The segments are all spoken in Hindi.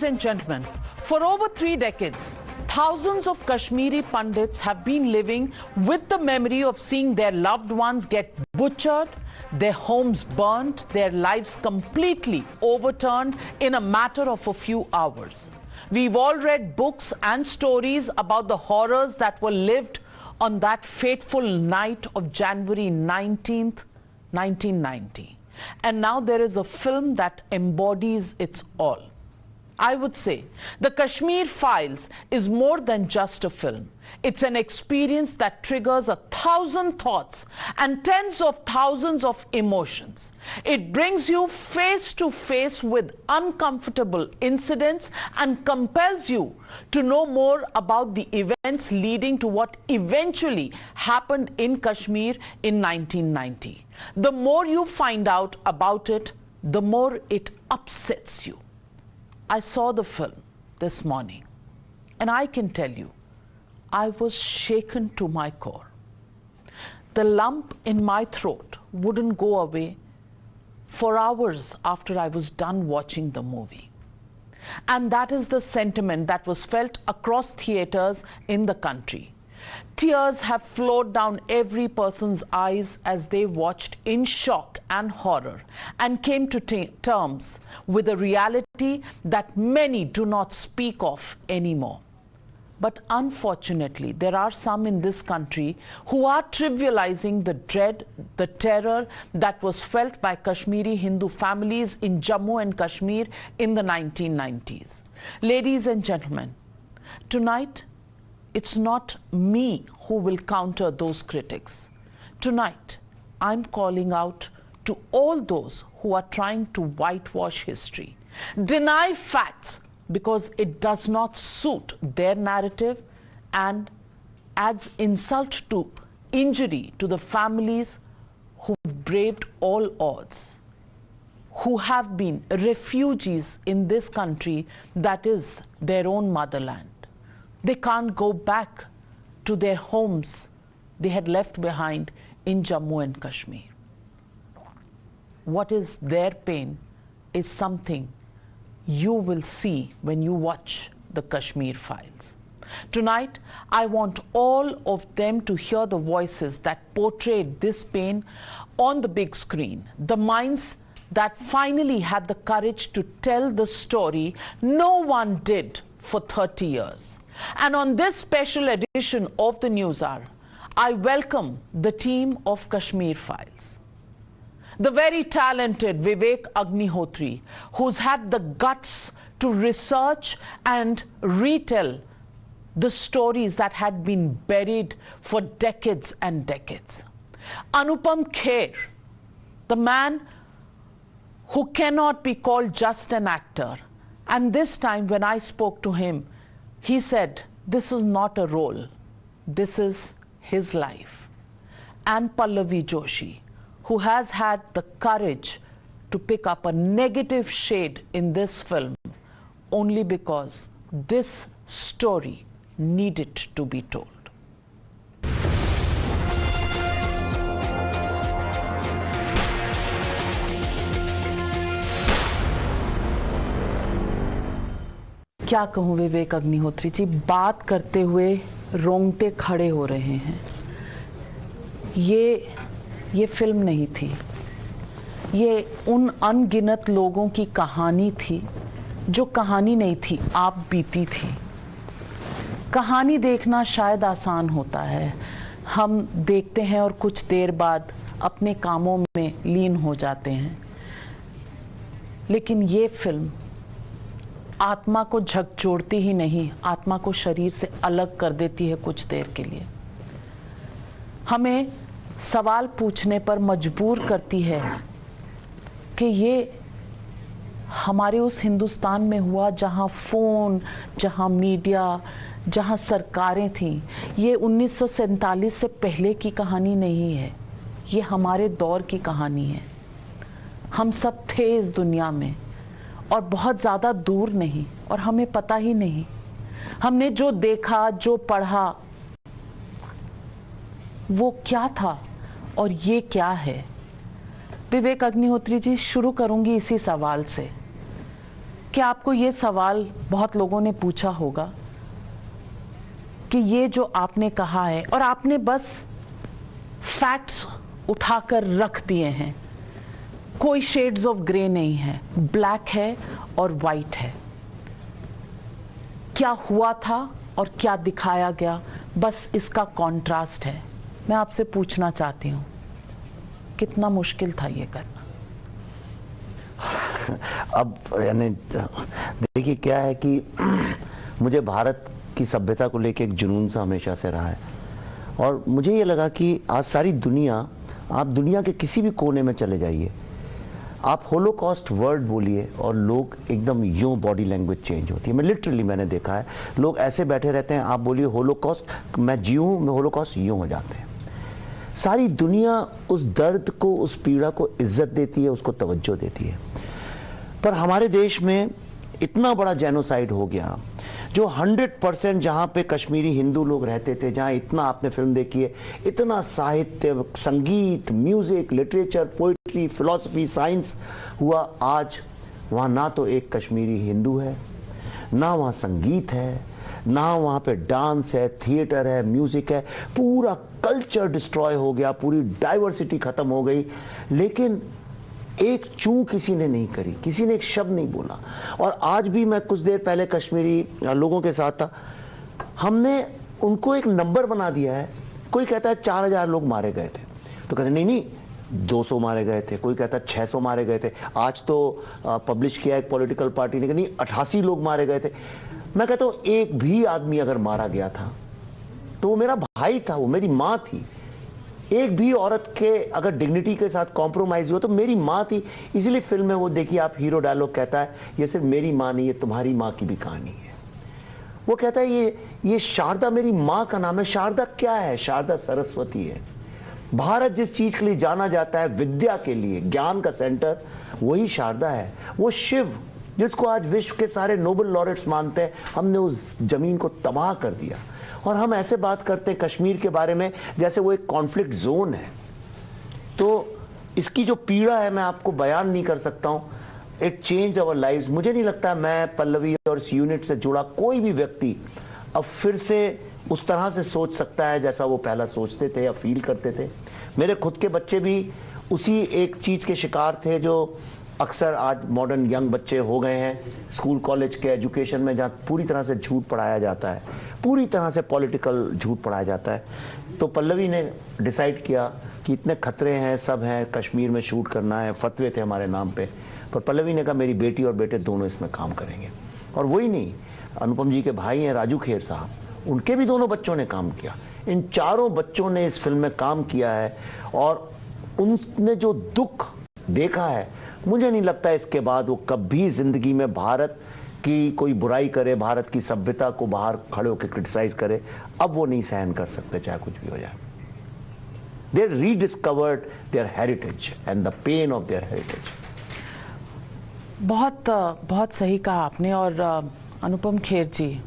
Ladies and gentlemen, for over 3 decades, thousands of Kashmiri Pandits have been living with the memory of seeing their loved ones get butchered, their homes burnt, their lives completely overturned in a matter of a few hours. We've all read books and stories about the horrors that were lived on that fateful night of January 19th, 1990. And now there is a film that embodies it all. I would say the Kashmir Files is more than just a film. It's an experience that triggers 1,000 thoughts and tens of thousands of emotions. It brings you face to face with uncomfortable incidents and compels you to know more about the events leading to what eventually happened in Kashmir in 1990. The more you find out about it, the more it upsets you. I saw the film this morning, and I can tell you, I was shaken to my core. The lump in my throat wouldn't go away for hours after I was done watching the movie. And that is the sentiment that was felt across theaters in the country. Tears have flowed down every person's eyes as they watched in shock and horror and came to terms with a reality that many do not speak of anymore. But unfortunately, there are some in this country who are trivializing the dread, the terror that was felt by Kashmiri Hindu families in Jammu and Kashmir in the 1990s. Ladies and gentlemen, tonight, it's not me who will counter those critics. Tonight, I'm calling out to all those who are trying to whitewash history, deny facts because it does not suit their narrative and adds insult to injury to the families who've braved all odds, who have been refugees in this country that is their own motherland. They can't go back to their homes they had left behind in Jammu and Kashmir. What is their pain is something you will see when you watch the Kashmir Files. Tonight, I want all of them to hear the voices that portrayed this pain on the big screen, the minds that finally had the courage to tell the story no one did for 30 years. And on this special edition of the News Hour, I welcome the team of Kashmir Files. The very talented Vivek Agnihotri, who's had the guts to research and retell the stories that had been buried for decades and decades. Anupam Kher, the man who cannot be called just an actor. And this time when I spoke to him, he said, this is not a role, this is his life. And Pallavi Joshi, who has had the courage to pick up a negative shade in this film only because this story needed to be told. क्या कहूँ विवेक अग्निहोत्री जी, बात करते हुए रोंगटे खड़े हो रहे हैं। ये फिल्म नहीं थी, ये उन अनगिनत लोगों की कहानी थी जो कहानी नहीं थी, आप बीती थी। कहानी देखना शायद आसान होता है, हम देखते हैं और कुछ देर बाद अपने कामों में लीन हो जाते हैं, लेकिन ये फिल्म आत्मा को झकझोरती ही नहीं, आत्मा को शरीर से अलग कर देती है कुछ देर के लिए। हमें सवाल पूछने पर मजबूर करती है कि ये हमारे उस हिंदुस्तान में हुआ जहां फ़ोन, जहां मीडिया, जहां सरकारें थीं। ये 1947 से पहले की कहानी नहीं है, ये हमारे दौर की कहानी है। हम सब थे इस दुनिया में और बहुत ज़्यादा दूर नहीं, और हमें पता ही नहीं। हमने जो देखा, जो पढ़ा, वो क्या था और ये क्या है। विवेक अग्निहोत्री जी, शुरू करूंगी इसी सवाल से। कि आपको ये सवाल बहुत लोगों ने पूछा होगा कि ये जो आपने कहा है, और आपने बस फैक्ट्स उठाकर रख दिए हैं, कोई शेड्स ऑफ ग्रे नहीं है, ब्लैक है और वाइट है। क्या हुआ था और क्या दिखाया गया, बस इसका कॉन्ट्रास्ट है। मैं आपसे पूछना चाहती हूँ, कितना मुश्किल था ये करना? अब यानी देखिए क्या है कि मुझे भारत की सभ्यता को लेकर एक जुनून सा हमेशा से रहा है, और मुझे ये लगा कि आज सारी दुनिया, आप दुनिया के किसी भी कोने में चले जाइए, आप होलोकॉस्ट वर्ड बोलिए और लोग एकदम यूं बॉडी लैंग्वेज चेंज होती है। मैं लिटरली मैंने देखा है, लोग ऐसे बैठे रहते हैं, आप बोलिए होलोकॉस्ट, मैं जीऊँ, मैं होलोकॉस्ट, यूं हो जाते हैं। सारी दुनिया उस दर्द को, उस पीड़ा को इज्जत देती है, उसको तवज्जो देती है। पर हमारे देश में इतना बड़ा जेनोसाइड हो गया, जो 100% जहाँ पे कश्मीरी हिंदू लोग रहते थे, जहाँ इतना, आपने फिल्म देखी है, इतना साहित्य, संगीत, music, literature, poetry, philosophy, science हुआ, आज वहाँ ना तो एक कश्मीरी हिंदू है, ना वहाँ संगीत है, ना वहाँ पे डांस है, थिएटर है, म्यूजिक है, पूरा कल्चर डिस्ट्रॉय हो गया, पूरी डाइवर्सिटी खत्म हो गई। लेकिन एक चूं किसी ने नहीं करी, किसी ने एक शब्द नहीं बोला। और आज भी मैं कुछ देर पहले कश्मीरी लोगों के साथ था, हमने उनको एक नंबर बना दिया है। कोई कहता है 4000 लोग मारे गए थे, तो कहते नहीं नहीं 200 मारे गए थे, कोई कहता है 600 मारे गए थे। आज तो पब्लिश किया एक पॉलिटिकल पार्टी ने कि नहीं 88 लोग मारे गए थे। मैं कहता हूँ एक भी आदमी अगर मारा गया था तो वो मेरा भाई था, वो मेरी माँ थी। एक भी औरत के अगर डिग्निटी के साथ कॉम्प्रोमाइज हुआ तो मेरी माँ थी। इसीलिए फिल्म में वो देखिए आप, हीरो डायलॉग कहता है, ये सिर्फ मेरी माँ नहीं, ये तुम्हारी माँ की भी कहानी है। वो कहता है ये शारदा मेरी माँ का नाम है। शारदा क्या है? शारदा सरस्वती है। भारत जिस चीज के लिए जाना जाता है, विद्या के लिए, ज्ञान का सेंटर, वही शारदा है। वो शिव जिसको आज विश्व के सारे नोबेल लॉरेट्स मानते हैं, हमने उस जमीन को तबाह कर दिया। और हम ऐसे बात करते हैं कश्मीर के बारे में जैसे वो एक कॉन्फ्लिक्ट जोन है। तो इसकी जो पीड़ा है मैं आपको बयान नहीं कर सकता हूं। It change our lives. मुझे नहीं लगता मैं, पल्लवी और इस यूनिट से जुड़ा कोई भी व्यक्ति अब फिर से उस तरह से सोच सकता है जैसा वो पहला सोचते थे या फील करते थे। मेरे खुद के बच्चे भी उसी एक चीज के शिकार थे जो अक्सर आज मॉडर्न यंग बच्चे हो गए हैं, स्कूल कॉलेज के एजुकेशन में, जहाँ पूरी तरह से झूठ पढ़ाया जाता है, पूरी तरह से पॉलिटिकल झूठ पढ़ाया जाता है। तो पल्लवी ने डिसाइड किया कि इतने खतरे हैं, सब हैं, कश्मीर में शूट करना है, फतवे थे हमारे नाम पे, पर पल्लवी ने कहा मेरी बेटी और बेटे दोनों इसमें काम करेंगे। और वही नहीं, अनुपम जी के भाई हैं राजू खेर साहब, उनके भी दोनों बच्चों ने काम किया। इन चारों बच्चों ने इस फिल्म में काम किया है और उनने जो दुख देखा है, मुझे नहीं लगता इसके बाद वो कभी जिंदगी में भारत की कोई बुराई करे, भारत की सभ्यता को बाहर खड़े होकर क्रिटिसाइज करे। अब वो नहीं सहन कर सकते चाहे कुछ भी हो जाए। They rediscovered their heritage and the pain of their heritage. बहुत सही कहा आपने। और अनुपम खेर जी,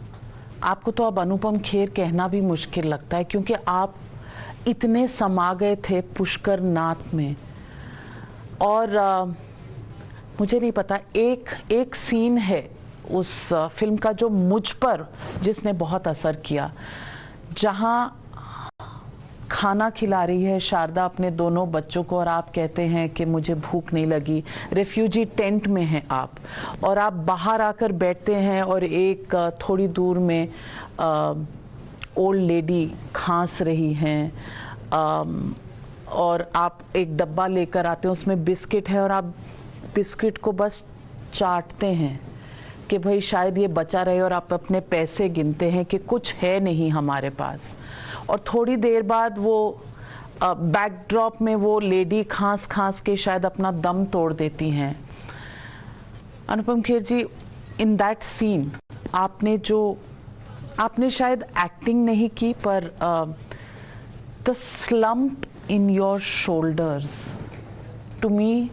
आपको तो अब अनुपम खेर कहना भी मुश्किल लगता है, क्योंकि आप इतने समा गए थे पुष्कर नाथ में। और मुझे नहीं पता, एक सीन है उस फिल्म का जो मुझ पर, जिसने बहुत असर किया, जहां खाना खिला रही है शारदा अपने दोनों बच्चों को और आप कहते हैं कि मुझे भूख नहीं लगी। रेफ्यूजी टेंट में हैं आप, और आप बाहर आकर बैठते हैं और एक थोड़ी दूर में ओल्ड लेडी खांस रही हैं, और आप एक डब्बा लेकर आते हैं, उसमें बिस्किट है और आप बिस्किट को बस चाटते हैं कि भाई शायद ये बचा रहे, और आप अपने पैसे गिनते हैं कि कुछ है नहीं हमारे पास। और थोड़ी देर बाद वो बैकड्रॉप में वो लेडी खांस खांस के शायद अपना दम तोड़ देती हैं। Anupam Kher ji, in that scene आपने शायद एक्टिंग नहीं की, पर the slump in your shoulders, to me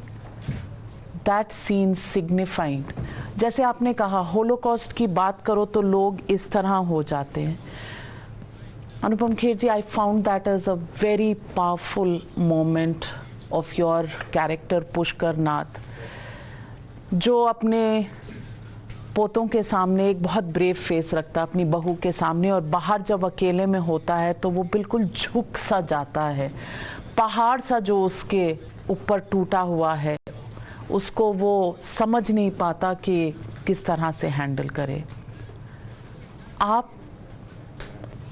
that scene signified. जैसे आपने कहा, होलोकॉस्ट की बात करो तो लोग इस तरह हो जाते हैं। Anupam Kher ji, I found that as a very powerful moment of your character Pushkar Nath, जो अपने पोतों के सामने एक बहुत ब्रेव फेस रखता है अपनी बहू के सामने, और बाहर जब अकेले में होता है तो वो बिल्कुल झुक सा जाता है। पहाड़ सा जो उसके ऊपर टूटा हुआ है उसको वो समझ नहीं पाता कि किस तरह से हैंडल करे।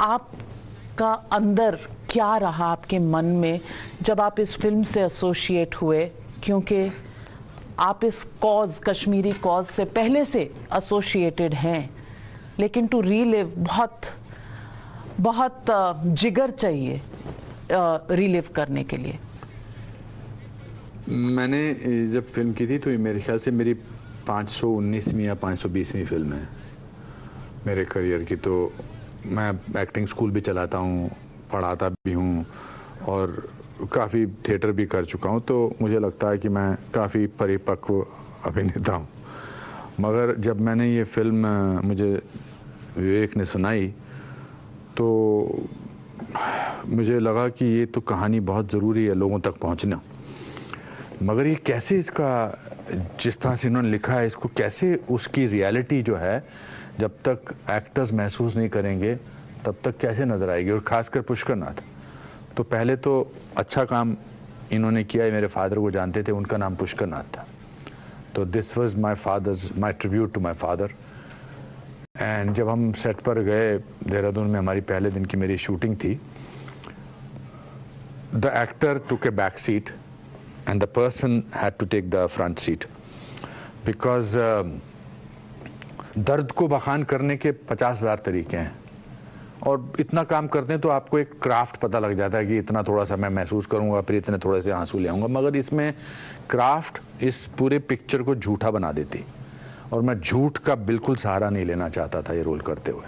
आपका अंदर क्या रहा आपके मन में जब आप इस फिल्म से एसोसिएट हुए, क्योंकि आप इस कॉज, कश्मीरी कॉज से पहले से एसोसिएटेड हैं, लेकिन टू रीलिव बहुत जिगर चाहिए रीलिव करने के लिए। मैंने जब फिल्म की थी तो ये मेरे ख्याल से मेरी 519वीं या 520वीं फिल्म है मेरे करियर की। तो मैं एक्टिंग स्कूल भी चलाता हूँ, पढ़ाता भी हूँ और काफ़ी थिएटर भी कर चुका हूँ, तो मुझे लगता है कि मैं काफ़ी परिपक्व अभिनेता हूँ। मगर जब मैंने ये फिल्म मुझे विवेक ने सुनाई तो मुझे लगा कि ये तो कहानी बहुत ज़रूरी है लोगों तक पहुँचना, मगर ये कैसे, इसका जिस तरह से इन्होंने लिखा है इसको कैसे उसकी रियलिटी जो है जब तक एक्टर्स महसूस नहीं करेंगे तब तक कैसे नज़र आएगी। और ख़ासकर पुष्करनाथ, तो पहले तो अच्छा काम इन्होंने किया है, मेरे फादर को जानते थे, उनका नाम पुष्करनाथ था, तो this was my tribute to my father. And जब हम सेट पर गए देहरादून में, हमारी पहले दिन की मेरी शूटिंग थी, the actor took A back seat and the person had to take the front seat because दर्द को बखान करने के 50,000 तरीके हैं और इतना काम करते हैं तो आपको एक क्राफ्ट पता लग जाता है कि इतना थोड़ा सा मैं महसूस करूंगा, फिर इतने थोड़े से आंसू ले आऊंगा, मगर इसमें क्राफ्ट इस पूरे पिक्चर को झूठा बना देती। और मैं झूठ का बिल्कुल सहारा नहीं लेना चाहता था ये रोल करते हुए।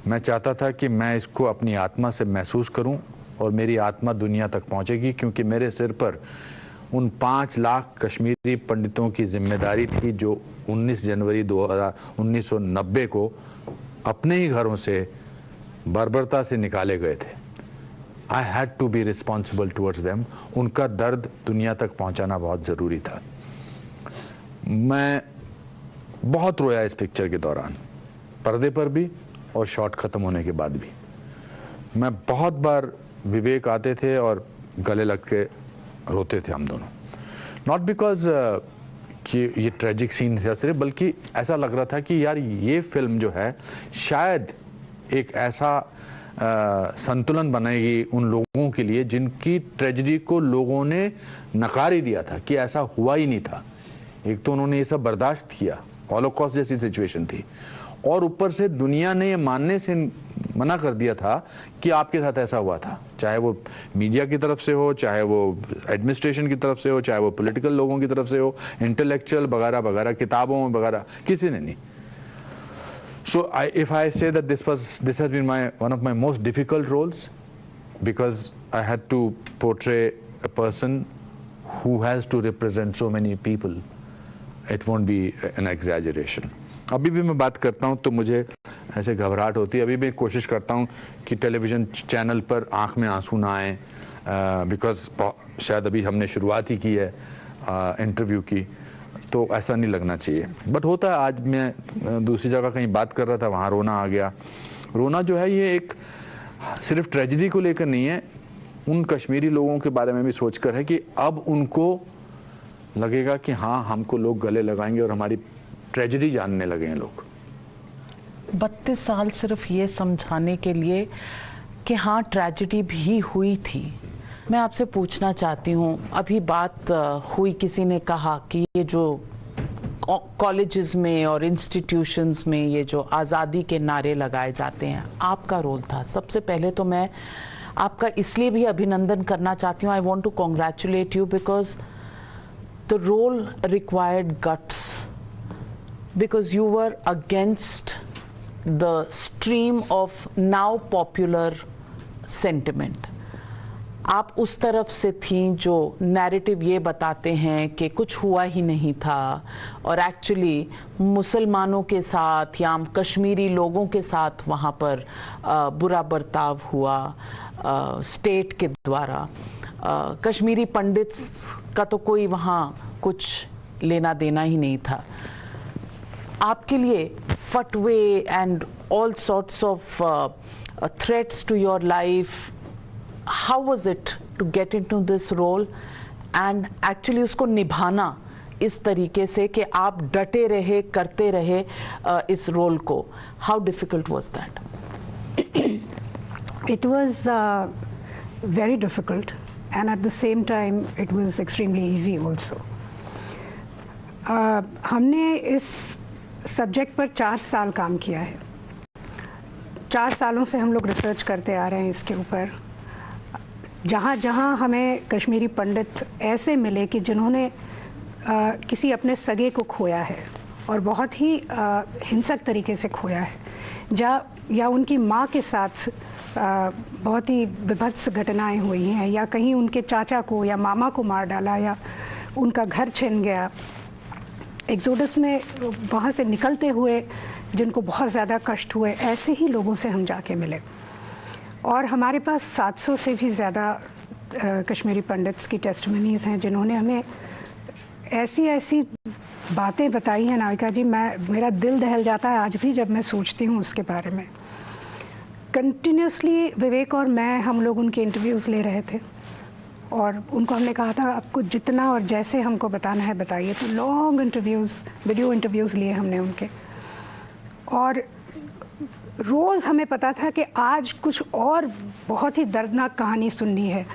मैं चाहता था कि मैं इसको अपनी आत्मा से महसूस करूं और मेरी आत्मा दुनिया तक पहुंचेगी, क्योंकि मेरे सिर पर उन 5 लाख कश्मीरी पंडितों की जिम्मेदारी थी जो 19 जनवरी 1990 को अपने ही घरों से बर्बरता से निकाले गए थे। I had to be responsible towards them. उनका दर्द दुनिया तक पहुंचाना बहुत ज़रूरी था। मैं बहुत रोया इस पिक्चर के दौरान, पर्दे पर भी और शॉट ख़त्म होने के बाद भी। मैं बहुत बार विवेक आते थे और गले लग के रोते थे हम दोनों, नॉट बिकॉज कि ये ट्रेजिक सीन था सिर्फ, बल्कि ऐसा लग रहा था कि यार ये फिल्म जो है शायद एक ऐसा संतुलन बनाएगी उन लोगों के लिए जिनकी ट्रेजेडी को लोगों ने नकार ही दिया था कि ऐसा हुआ ही नहीं था। एक तो उन्होंने ये सब बर्दाश्त किया, हॉलोकॉस्ट जैसी सिचुएशन थी, और ऊपर से दुनिया ने ये मानने से मना कर दिया था कि आपके साथ ऐसा हुआ था, चाहे वो मीडिया की तरफ से हो, चाहे वो एडमिनिस्ट्रेशन की तरफ से हो, चाहे वो पॉलिटिकल लोगों की तरफ से हो, इंटेलेक्चुअल वगैरह वगैरह, किताबों में वगैरह, किसी ने नहीं। So if I say that this has been one of my most difficult roles, because I had to portray a person who has to represent so many people, it won't be an exaggeration. अभी भी मैं बात करता हूँ तो मुझे ऐसे घबराहट होती है। अभी भी कोशिश करता हूँ कि टेलीविज़न चैनल पर आँख में आंसू ना आए, बिकॉज शायद अभी हमने शुरुआत ही की है इंटरव्यू की, तो ऐसा नहीं लगना चाहिए, बट होता है। आज मैं दूसरी जगह कहीं बात कर रहा था, वहाँ रोना आ गया। रोना जो है ये एक सिर्फ ट्रेजेडी को लेकर नहीं है, उन कश्मीरी लोगों के बारे में भी सोचकर है कि अब उनको लगेगा कि हाँ, हमको लोग गले लगाएंगे और हमारी ट्रेजेडी जानने लगे हैं लोग। 32 साल सिर्फ ये समझाने के लिए कि हाँ, ट्रेजेडी भी हुई थी। मैं आपसे पूछना चाहती हूँ, अभी बात हुई, किसी ने कहा कि ये जो कॉलेजेस में और इंस्टीट्यूशंस में ये जो आज़ादी के नारे लगाए जाते हैं, आपका रोल था। सबसे पहले तो मैं आपका इसलिए भी अभिनंदन करना चाहती हूँ, I want to congratulate you, because the role required guts, because you were against the stream of now popular sentiment. आप उस तरफ से थी जो नैरेटिव ये बताते हैं कि कुछ हुआ ही नहीं था, और एक्चुअली मुसलमानों के साथ या कश्मीरी लोगों के साथ वहाँ पर बुरा बर्ताव हुआ स्टेट के द्वारा। कश्मीरी पंडित्स का तो कोई वहाँ कुछ लेना देना ही नहीं था। आपके लिए फटवे and all sorts of threats to your life, how was it to get into this role and actually उसको निभाना इस तरीके से कि आप डटे रहे, करते रहे इस रोल को? How difficult was that? It was very difficult, and at the same time it was extremely easy also. हमने इस सब्जेक्ट पर 4 साल काम किया है। 4 सालों से हम लोग रिसर्च करते आ रहे हैं इसके ऊपर। जहाँ जहाँ हमें कश्मीरी पंडित ऐसे मिले कि जिन्होंने किसी अपने सगे को खोया है और बहुत ही हिंसक तरीके से खोया है, या उनकी माँ के साथ बहुत ही विभत्स घटनाएं हुई हैं, या कहीं उनके चाचा को या मामा को मार डाला, या उनका घर छिन गया, एक्सोडस में वहाँ से निकलते हुए जिनको बहुत ज़्यादा कष्ट हुए, ऐसे ही लोगों से हम जाके मिले। और हमारे पास 700 से भी ज़्यादा कश्मीरी पंडित्स की टेस्टिमनीज़ हैं जिन्होंने हमें ऐसी ऐसी बातें बताई हैं नाविका जी, मेरा दिल दहल जाता है आज भी जब मैं सोचती हूँ उसके बारे में। कंटिन्यूसली विवेक और मैं, हम लोग उनके इंटरव्यूज़ ले रहे थे और उनको हमने कहा था आपको जितना और जैसे हमको बताना है बताइए। तो लॉन्ग इंटरव्यूज़, वीडियो इंटरव्यूज़ लिए हमने उनके, और रोज़ हमें पता था कि आज कुछ और बहुत ही दर्दनाक कहानी सुननी है।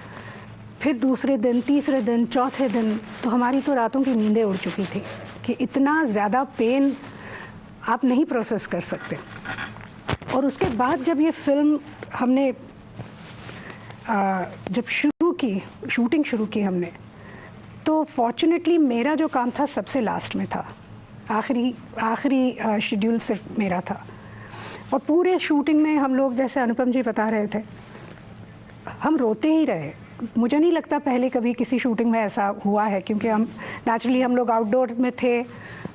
फिर दूसरे दिन, तीसरे दिन, चौथे दिन तो हमारी तो रातों की नींदें उड़ चुकी थी कि इतना ज़्यादा पेन आप नहीं प्रोसेस कर सकते। और उसके बाद जब ये फिल्म हमने जब शूटिंग शुरू की हमने, तो फॉर्चुनेटली मेरा जो काम था सबसे लास्ट में था, आखिरी शेड्यूल सिर्फ मेरा था। और पूरे शूटिंग में हम लोग, जैसे अनुपम जी बता रहे थे, हम रोते ही रहे। मुझे नहीं लगता पहले कभी किसी शूटिंग में ऐसा हुआ है, क्योंकि हम लोग आउटडोर में थे,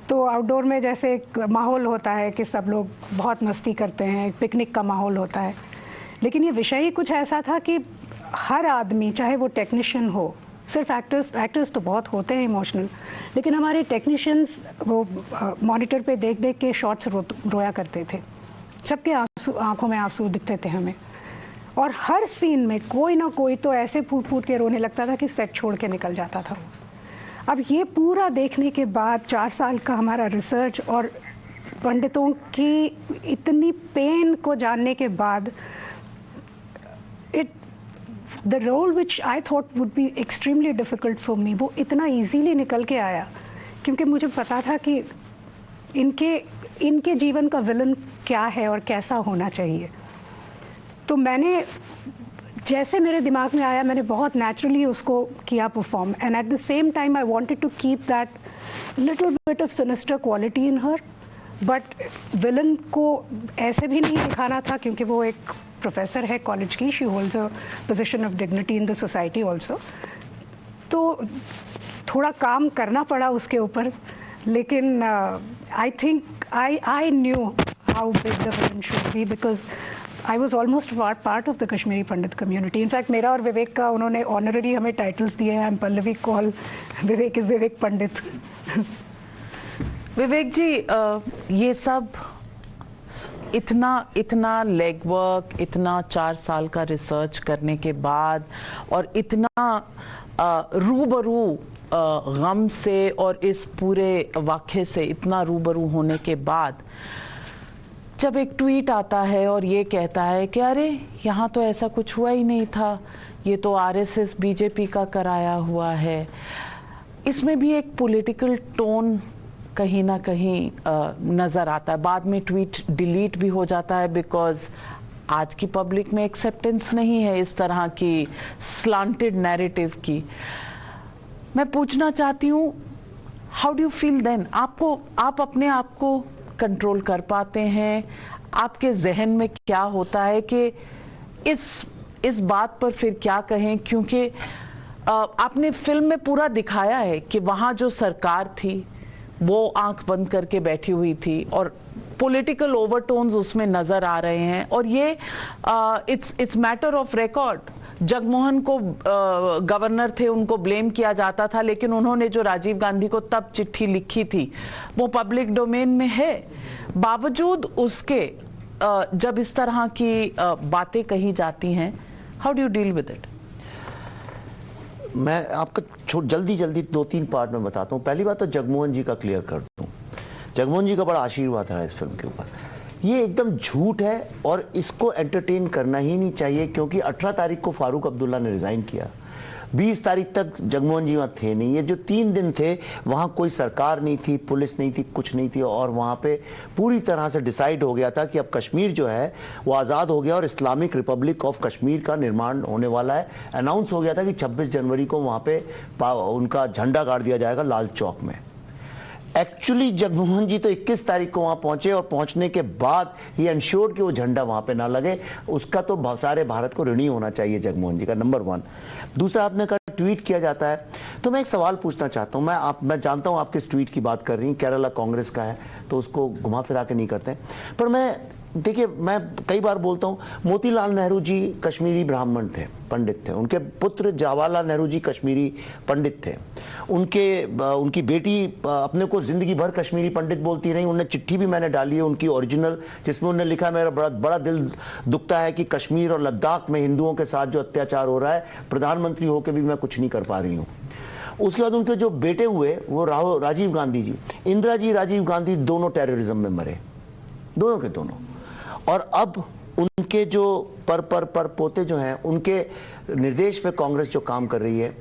तो आउटडोर में जैसे एक माहौल होता है कि सब लोग बहुत मस्ती करते हैं, एक पिकनिक का माहौल होता है। लेकिन ये विषय ही कुछ ऐसा था कि हर आदमी, चाहे वो टेक्नीशियन हो, सिर्फ एक्टर्स तो बहुत होते हैं इमोशनल, लेकिन हमारे टेक्नीशियंस वो मॉनिटर पे देख देख के शॉट्स रोया करते थे। सबके आंखों में आंसू दिखते थे हमें, और हर सीन में कोई ना कोई तो ऐसे फूट फूट के रोने लगता था कि सेट छोड़ के निकल जाता था। अब ये पूरा देखने के बाद, 4 साल का हमारा रिसर्च और पंडितों की इतनी पेन को जानने के बाद, the role which I thought would be extremely difficult for me, वो इतना ईजीली निकल के आया, क्योंकि मुझे पता था कि इनके जीवन का विलन क्या है और कैसा होना चाहिए। तो मैंने, जैसे मेरे दिमाग में आया, मैंने बहुत नेचुरली उसको किया perform, and at the same time I wanted to keep that little bit of sinister quality in her, but villain को ऐसे भी नहीं दिखाना था, क्योंकि वो एक प्रोफेसर है कॉलेज की, she holds a position of dignity in the society also. तो थोड़ा काम करना पड़ा उसके ऊपर, लेकिन I think I knew how big the villain should be, because I was almost part of the Kashmiri Pandit community. In fact, मेरा और विवेक का उन्होंने ऑनररी हमें टाइटल्स दिए हैं। Pallavi call Vivek is Vivek Pandit. विवेक जी, ये सब इतना लेग वर्क, इतना 4 साल का रिसर्च करने के बाद, और इतना रूबरू गम से और इस पूरे वाक़े से इतना रूबरू होने के बाद, जब एक ट्वीट आता है और ये कहता है कि अरे यहाँ तो ऐसा कुछ हुआ ही नहीं था, ये तो आरएसएस बीजेपी का कराया हुआ है, इसमें भी एक पॉलिटिकल टोन कहीं ना कहीं नज़र आता है। बाद में ट्वीट डिलीट भी हो जाता है, बिकॉज आज की पब्लिक में एक्सेप्टेंस नहीं है इस तरह की स्लांटेड नैरेटिव की। मैं पूछना चाहती हूँ, how do you feel then? आप अपने आप को कंट्रोल कर पाते हैं? आपके जहन में क्या होता है कि इस बात पर फिर क्या कहें? क्योंकि आपने फिल्म में पूरा दिखाया है कि वहां जो सरकार थी वो आंख बंद करके बैठी हुई थी, और पॉलिटिकल ओवरटोन्स उसमें नजर आ रहे हैं, और ये it's matter of record Jagmohan को गवर्नर थे, उनको ब्लेम किया जाता था, लेकिन उन्होंने जो राजीव गांधी को तब चिट्ठी लिखी थी वो पब्लिक डोमेन में है। बावजूद उसके जब इस तरह की बातें कही जाती हैं, how do you deal with it? मैं आपको जल्दी 2-3 पार्ट में बताता हूँ। पहली बात तो जगमोहन जी का क्लियर कर दूँ। जगमोहन जी का बड़ा आशीर्वाद रहा इस फिल्म के ऊपर। ये एकदम झूठ है और इसको एंटरटेन करना ही नहीं चाहिए, क्योंकि 18 तारीख को फारूक अब्दुल्ला ने रिजाइन किया, 20 तारीख तक जगमोहन जी वहाँ थे नहीं। ये जो 3 दिन थे वहाँ कोई सरकार नहीं थी, पुलिस नहीं थी, कुछ नहीं थी, और वहाँ पे पूरी तरह से डिसाइड हो गया था कि अब कश्मीर जो है वो आज़ाद हो गया और इस्लामिक रिपब्लिक ऑफ कश्मीर का निर्माण होने वाला है। अनाउंस हो गया था कि 26 जनवरी को वहाँ पे उनका झंडा गाड़ दिया जाएगा लाल चौक में। एक्चुअली जगमोहन जी तो 21 तारीख को वहां पहुंचे और पहुंचने के बाद ही इंश्योर्ड कि वो झंडा वहां पे ना लगे। उसका तो सारे भारत को ऋणी होना चाहिए जगमोहन जी का, नंबर 1। दूसरा, आपने कहा ट्वीट किया जाता है, तो मैं एक सवाल पूछना चाहता हूं। मैं जानता हूं आप किस ट्वीट की बात कर रही हैं, केरला कांग्रेस का है तो उसको घुमा फिरा के नहीं करते, पर देखिए मैं कई बार बोलता हूं, मोतीलाल नेहरू जी कश्मीरी ब्राह्मण थे, पंडित थे। उनके पुत्र जवाहरलाल नेहरू जी कश्मीरी पंडित थे। उनकी बेटी अपने को जिंदगी भर कश्मीरी पंडित बोलती रही। उन्हें चिट्ठी भी मैंने डाली है उनकी ओरिजिनल, जिसमें उन्होंने लिखा, मेरा बड़ा दिल दुखता है कि कश्मीर और लद्दाख में हिंदुओं के साथ जो अत्याचार हो रहा है, प्रधानमंत्री होकर भी मैं कुछ नहीं कर पा रही हूँ। उसके बाद उनके जो बेटे हुए वो राजीव गांधी जी, इंदिरा जी, राजीव गांधी, दोनों टेररिज्म में मरे, दोनों के दोनों। और अब उनके जो पर पोते जो हैं, उनके निर्देश पे कांग्रेस जो काम कर रही है,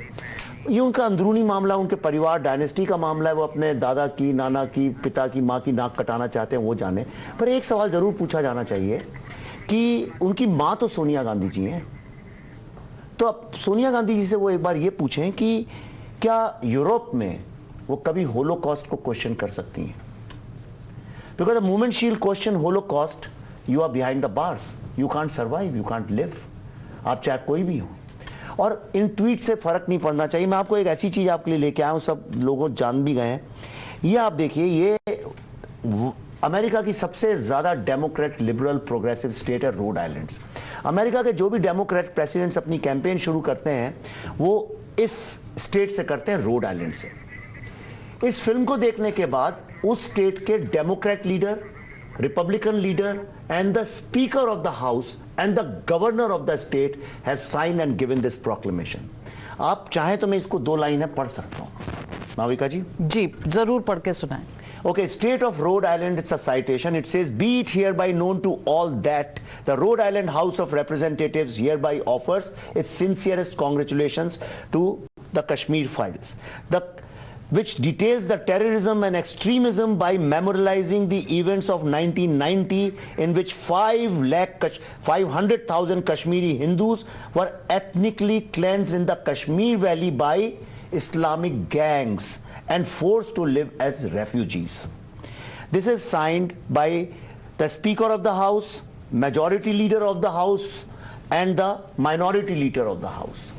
ये उनका अंदरूनी मामला, उनके परिवार डायनेस्टी का मामला है। वो अपने दादा की, नाना की, पिता की, माँ की नाक कटाना चाहते हैं, वो जाने। पर एक सवाल जरूर पूछा जाना चाहिए कि उनकी माँ तो सोनिया गांधी जी हैं, तो अब सोनिया गांधी जी से वो एक बार ये पूछें कि क्या यूरोप में वो कभी होलोकॉस्ट को क्वेश्चन कर सकती हैं? Because the moment she will question Holocaust, you are behind the bars, you can't survive, you can't live, आप चाहे कोई भी हो। और इन ट्वीट से फर्क नहीं पड़ना चाहिए। मैं आपको एक ऐसी चीज आपके लिए लेके आया हूं, सब लोगों जान भी गए हैं। ये आप देखिए, ये अमेरिका की सबसे ज्यादा डेमोक्रेट, लिबरल, प्रोग्रेसिव स्टेट है रोड आइलैंड्स। अमेरिका के जो भी डेमोक्रेट प्रेसिडेंट्स अपनी कैंपेन शुरू करते हैं वो इस स्टेट से करते हैं, रोड आइलैंड से। इस फिल्म को देखने के बाद उस स्टेट के Democrat leader, Republican leader and the Speaker of the House and the Governor of the state have signed and given this proclamation. आप चाहें तो मैं इसको 2 लाइन में पढ़ सकता हूं। माविका जी जरूर पढ़ के सुनाएं। Okay, State of Rhode Island, it's a citation. It says, be it hereby known to all that the Rhode Island House of Representatives hereby offers its sincerest congratulations to the Kashmir files, which details the terrorism and extremism by memorializing the events of 1990, in which 500,000 Kashmiri Hindus were ethnically cleansed in the Kashmir Valley by Islamic gangs and forced to live as refugees. This is signed by the Speaker of the House, Majority Leader of the House, and the Minority Leader of the House.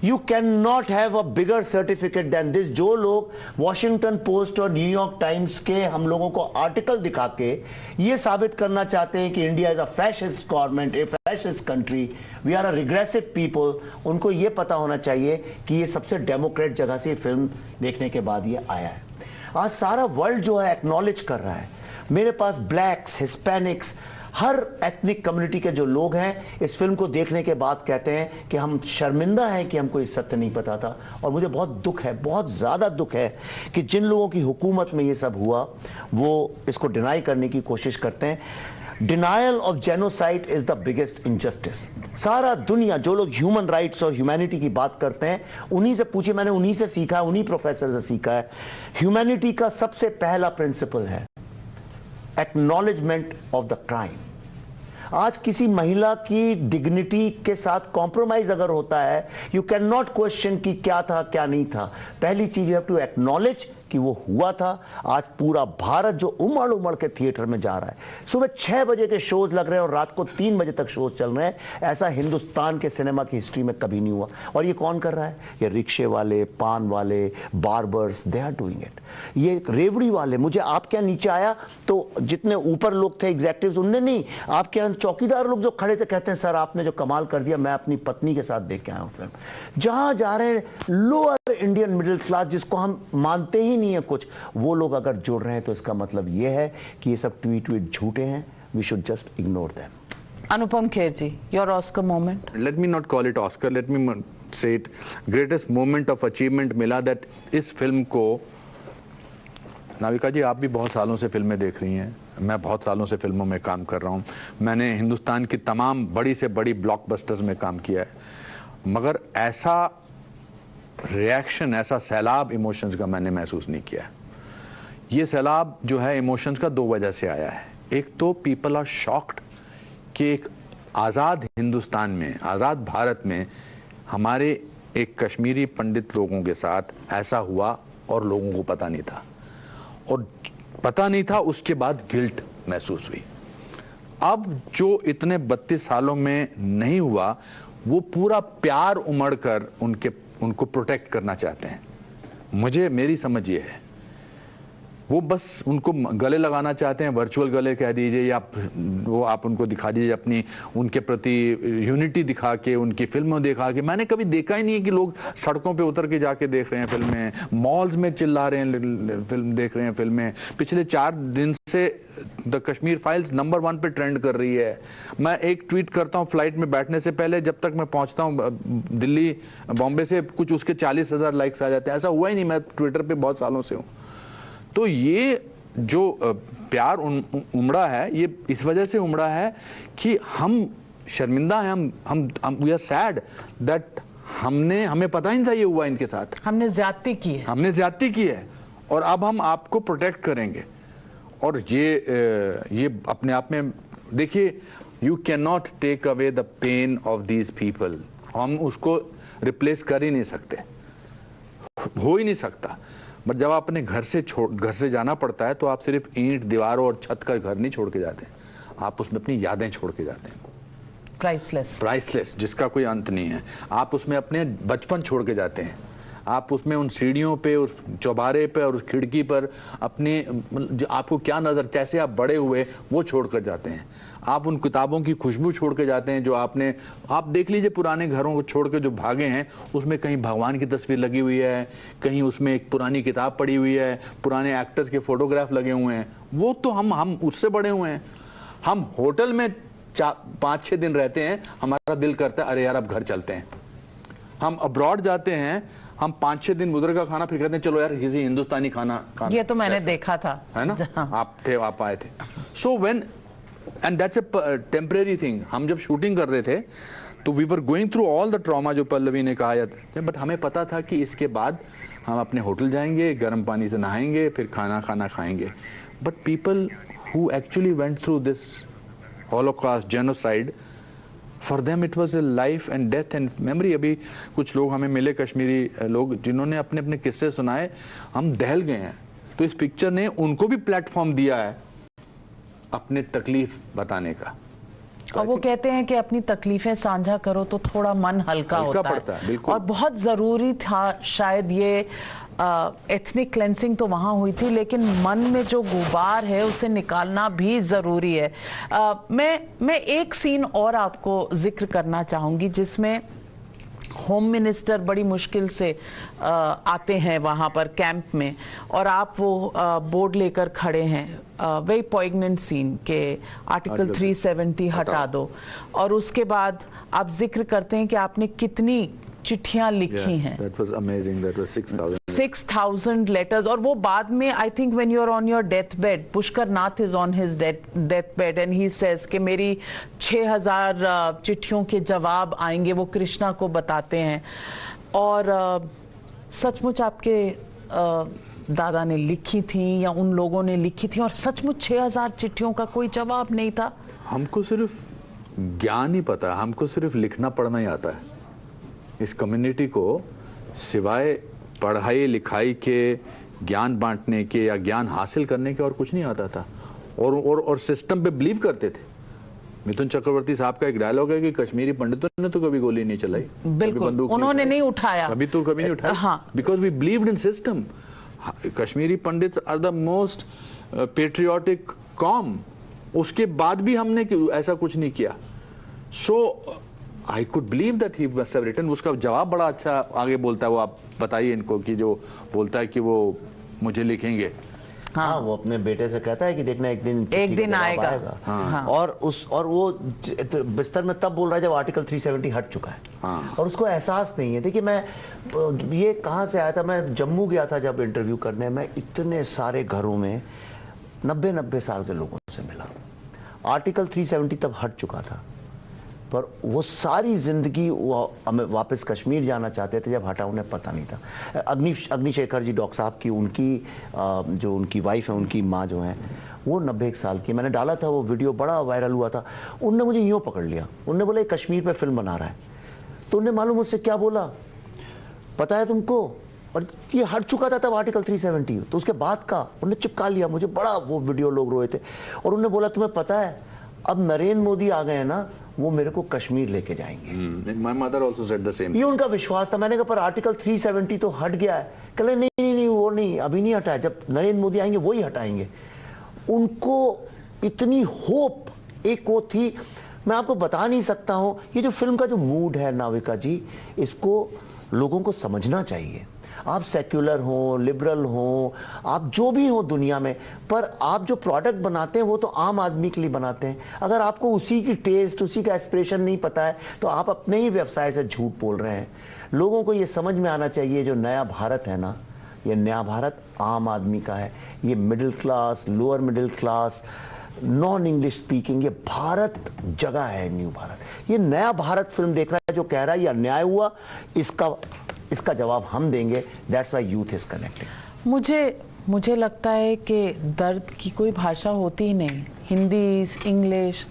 You cannot have a bigger certificate than this. जो लोग वॉशिंगटन पोस्ट और न्यूयॉर्क टाइम्स के हम लोगों को आर्टिकल दिखा के ये साबित करना चाहते हैं कि India is a fascist government, a fascist country, we are a regressive people, उनको ये पता होना चाहिए कि ये सबसे डेमोक्रेट जगह से फिल्म देखने के बाद ये आया है। आज सारा वर्ल्ड जो है एक्नॉलेज कर रहा है। मेरे पास ब्लैक्स, हिस्पैनिक्स, हर एथनिक कम्युनिटी के जो लोग हैं इस फिल्म को देखने के बाद कहते हैं कि हम शर्मिंदा हैं कि हमको ये सत्य नहीं पता था। और मुझे बहुत दुख है, बहुत ज़्यादा दुख है कि जिन लोगों की हुकूमत में ये सब हुआ वो इसको डिनाई करने की कोशिश करते हैं। Denial of genocide is the biggest injustice. सारा दुनिया, जो लोग ह्यूमन राइट्स और ह्यूमैनिटी की बात करते हैं, उन्हीं से पूछिए, मैंने उन्हीं से सीखा है, उन्हीं प्रोफेसर से सीखा है। ह्यूमैनिटी का सबसे पहला प्रिंसिपल है एक्नॉलेजमेंट ऑफ द क्राइम। आज किसी महिला की डिग्निटी के साथ कॉम्प्रोमाइज अगर होता है, यू कैन नॉट क्वेश्चन कि क्या था क्या नहीं था। पहली चीज, यू हैव टू एक्नॉलेज कि वो हुआ था। आज पूरा भारत जो उमड़ उमड़ के थिएटर में जा रहा है, सुबह 6 बजे के शोज लग रहे हैं और रात को 3 बजे तक शोज चल रहे हैं, ऐसा हिंदुस्तान के सिनेमा की हिस्ट्री में कभी नहीं हुआ। और ये कौन कर रहा है? ये रिक्शे वाले, पान वाले, barbers, they are doing it. ये रेवड़ी वाले, मुझे आपके यहाँ नीचे आया तो जितने ऊपर लोग थे एग्जेक्टिव्स, उनने नहीं, आपके यहाँ चौकीदार लोग जो खड़े थे कहते हैं सर आपने जो कमाल कर दिया, मैं अपनी पत्नी के साथ देख के आया हूँ फिल्म। जहां जा रहे हैं लोअर इंडियन मिडिल क्लास, जिसको हम मानते ही नहीं है कुछ, वो लोग अगर जुड़ रहे हैं तो इसका मतलब ये है कि ये सब ट्वीट झूठे हैं। We should just ignore them. Anupam Kher ji, your Oscar moment. Let me not call it Oscar, let me say it greatest moment of achievement मिला दैट इस फिल्म को, नाविका जी आप भी बहुत सालों से फिल्में देख रही हैं, मैं बहुत सालों से फिल्मों में काम कर रहा हूँ, मैंने हिंदुस्तान की तमाम बड़ी से बड़ी ब्लॉकबस्टर्स में काम किया है, मगर ऐसा रिएक्शन, ऐसा सैलाब इमोशंस का मैंने महसूस नहीं किया। ये सैलाब जो है इमोशंस का 2 वजह से आया है। एक तो पीपल आर शॉक्ड कि एक आज़ाद हिंदुस्तान में, आज़ाद भारत में हमारे एक कश्मीरी पंडित लोगों के साथ ऐसा हुआ और लोगों को पता नहीं था, और पता नहीं था उसके बाद गिल्ट महसूस हुई। अब जो इतने 32 सालों में नहीं हुआ, वो पूरा प्यार उमड़ कर उनको प्रोटेक्ट करना चाहते हैं। मेरी समझ ये है, वो बस उनको गले लगाना चाहते हैं, वर्चुअल गले कह दीजिए, या वो आप उनको दिखा दीजिए अपनी उनके प्रति यूनिटी दिखा के, उनकी फिल्मों दिखा के। मैंने कभी देखा ही नहीं है कि लोग सड़कों पे उतर के जाके देख रहे हैं फिल्में, मॉल्स में चिल्ला रहे हैं, फिल्म देख रहे हैं फिल्में। पिछले 4 दिन से द कश्मीर फाइल्स नंबर 1 पे ट्रेंड कर रही है। मैं एक ट्वीट करता हूँ फ्लाइट में बैठने से पहले, जब तक मैं पहुंचता हूँ दिल्ली बॉम्बे से, कुछ उसके 40,000 लाइक्स आ जाते हैं। ऐसा हुआ ही नहीं, मैं ट्विटर पे बहुत सालों से हूँ। तो ये जो प्यार उमड़ा है, ये इस वजह से उमड़ा है कि हम शर्मिंदा हैं, हम वी आर सैड दैट हमें पता ही नहीं था ये हुआ इनके साथ, हमने ज्यादती की है, और अब हम आपको प्रोटेक्ट करेंगे। और ये अपने आप में देखिए, you can not take away the pain of these people. हम उसको रिप्लेस कर ही नहीं सकते, हो ही नहीं सकता। बट जब आप अपने घर से जाना पड़ता है तो आप सिर्फ ईंट, दीवारों और छत का घर नहीं छोड़ के जाते हैं, आप उसमें अपनी यादें छोड़ के जाते हैं, प्राइसलेस, जिसका कोई अंत नहीं है। आप उसमें अपने बचपन छोड़ के जाते हैं, आप उसमें उन सीढ़ियों पे, उस चौबारे पे और उस खिड़की पर अपने आपको क्या नजर, जैसे आप बड़े हुए वो छोड़ कर जाते हैं। आप उन किताबों की खुशबू छोड़ के जाते हैं जो आप देख लीजिए पुराने घरों को छोड़ के जो भागे हैं, उसमें कहीं भगवान की तस्वीर लगी हुई है, कहीं उसमें एक पुरानी किताब पड़ी हुई है, पुराने एक्टर्स के फोटोग्राफ लगे हुए हैं। वो तो हम उससे बड़े हुए हैं। हम होटल में 5-6 दिन रहते हैं, हमारा दिल करता है अरे यार अब घर चलते हैं। हम अब्रॉड जाते हैं, हम 5-6 दिन उधर का खाना, फिर कहते हैं चलो यार किसी हिंदुस्तानी खाना। ये तो मैंने देखा था, है ना, आप आए थे। So when and that's a temporary thing. हम जब शूटिंग कर रहे थे तो we were going through all the trauma जो पल्लवी ने कहा, बट हमें पता था कि इसके बाद हम अपने होटल जाएंगे, गर्म पानी से नहाएंगे, फिर खाना खाएंगे। But people who actually went through this Holocaust, genocide, for them it was a life and death and memory. अभी कुछ लोग हमें मिले, कश्मीरी लोग, जिन्होंने अपने अपने किस्से सुनाए, हम दहल गए हैं। तो इस पिक्चर ने उनको भी प्लेटफॉर्म दिया है अपने तकलीफ बताने का। और वो कहते हैं कि अपनी तकलीफें साझा करो तो थोड़ा मन हल्का होता है। और बहुत जरूरी था शायद ये एथनिक क्लेंसिंग तो वहाँ हुई थी, लेकिन मन में जो गुबार है उसे निकालना भी ज़रूरी है। मैं एक सीन और आपको जिक्र करना चाहूँगी जिसमें होम मिनिस्टर बड़ी मुश्किल से आते हैं वहाँ पर कैंप में, और आप वो बोर्ड लेकर खड़े हैं, वेरी पॉइग्नेंट सीन के आर्टिकल 370 हटा दो, और उसके बाद आप जिक्र करते हैं कि आपने कितनी चिट्ठियां लिखी हैं। That was amazing. That was 6,000 letters, और वो बाद में I think when you are on your death bed, Pushkar Nath is on his death bed and he says कि मेरी 6,000 चिट्ठियों के जवाब आएंगे, वो कृष्णा को बताते हैं। और सचमुच आपके दादा ने लिखी थी या उन लोगों ने लिखी थी, और सचमुच 6,000 चिट्ठियों का कोई जवाब नहीं था। हमको सिर्फ ज्ञान ही पता है, हमको सिर्फ लिखना पढ़ना ही आता है। इस कम्युनिटी को सिवाय पढ़ाई लिखाई के ज्ञान बांटने के या ज्ञान हासिल करने के और कुछ नहीं आता था, और सिस्टम पे बिलीव करते थे। मिथुन चक्रवर्ती साहब का एक डायलॉग है कि कश्मीरी पंडितों ने तो कभी गोली नहीं चलाई, बिल्कुल उन्होंने नहीं उठाया, कभी नहीं उठाया, हाँ, because we believed in system. Kashmiri pandits are the most patriotic कॉम, उसके बाद भी हमने ऐसा कुछ नहीं किया। So I could believe that he must have written. उसका जवाब बड़ा अच्छा आगे बोलता है, वो आप बताइए इनको, कि जो बोलता है कि वो मुझे लिखेंगे। हाँ, वो अपने बेटे से कहता है कि देखना एक दिन आएगा। हाँ। और वो बिस्तर में तब बोल रहा है जब आर्टिकल 370 हट चुका है। हाँ। और उसको एहसास नहीं है। देखिए, मैं ये कहाँ से आया था, मैं जम्मू गया था जब इंटरव्यू करने, मैं इतने सारे घरों में 90 साल के लोगों से मिला। आर्टिकल 370 तब हट चुका था, पर वो सारी जिंदगी वो हमें वापस कश्मीर जाना चाहते थे, जब हटा उन्हें पता नहीं था। अग्निशेखर जी डॉक्टर साहब की, उनकी जो उनकी वाइफ है, उनकी माँ जो है, वो 91 साल की। मैंने डाला था वो वीडियो, बड़ा वायरल हुआ था। उनने मुझे यूँ पकड़ लिया, उनने बोला कश्मीर पे फिल्म बना रहा है। तो उन्हें मालूम मुझसे क्या बोला, पता है तुमको? और ये हट चुका था तब आर्टिकल 370, तो उसके बाद का उन्होंने चिपका लिया मुझे। बड़ा वो वीडियो लोग रोए थे। और उन्होंने बोला तुम्हें पता है अब नरेंद्र मोदी आ गए हैं ना, वो मेरे को कश्मीर लेके जाएंगे। My mother also said the same. ये उनका विश्वास था। मैंने कहा पर आर्टिकल 370 तो हट गया है। कहले नहीं वो नहीं, अभी नहीं हटा है, जब नरेंद्र मोदी आएंगे वही हटाएंगे। उनको इतनी होप एक वो थी, मैं आपको बता नहीं सकता हूं। ये जो फिल्म का जो मूड है नाविका जी, इसको लोगों को समझना चाहिए। आप सेक्युलर हो, लिबरल हो, आप जो भी हो दुनिया में, पर आप जो प्रोडक्ट बनाते हैं वो तो आम आदमी के लिए बनाते हैं। अगर आपको उसी की टेस्ट, उसी का एस्पिरेशन नहीं पता है, तो आप अपने ही व्यवसाय से झूठ बोल रहे हैं। लोगों को ये समझ में आना चाहिए, जो नया भारत है ना, ये नया भारत आम आदमी का है। ये middle class, lower middle class, non English speaking, ये भारत जगह है, न्यू भारत। ये नया भारत फिल्म देख रहा है जो कह रहा है ये अन्याय हुआ, इसका जवाब हम देंगे। That's why youth is connecting. मुझे लगता है कि दर्द की कोई भाषा होती ही नहीं। हिंदी, इंग्लिश,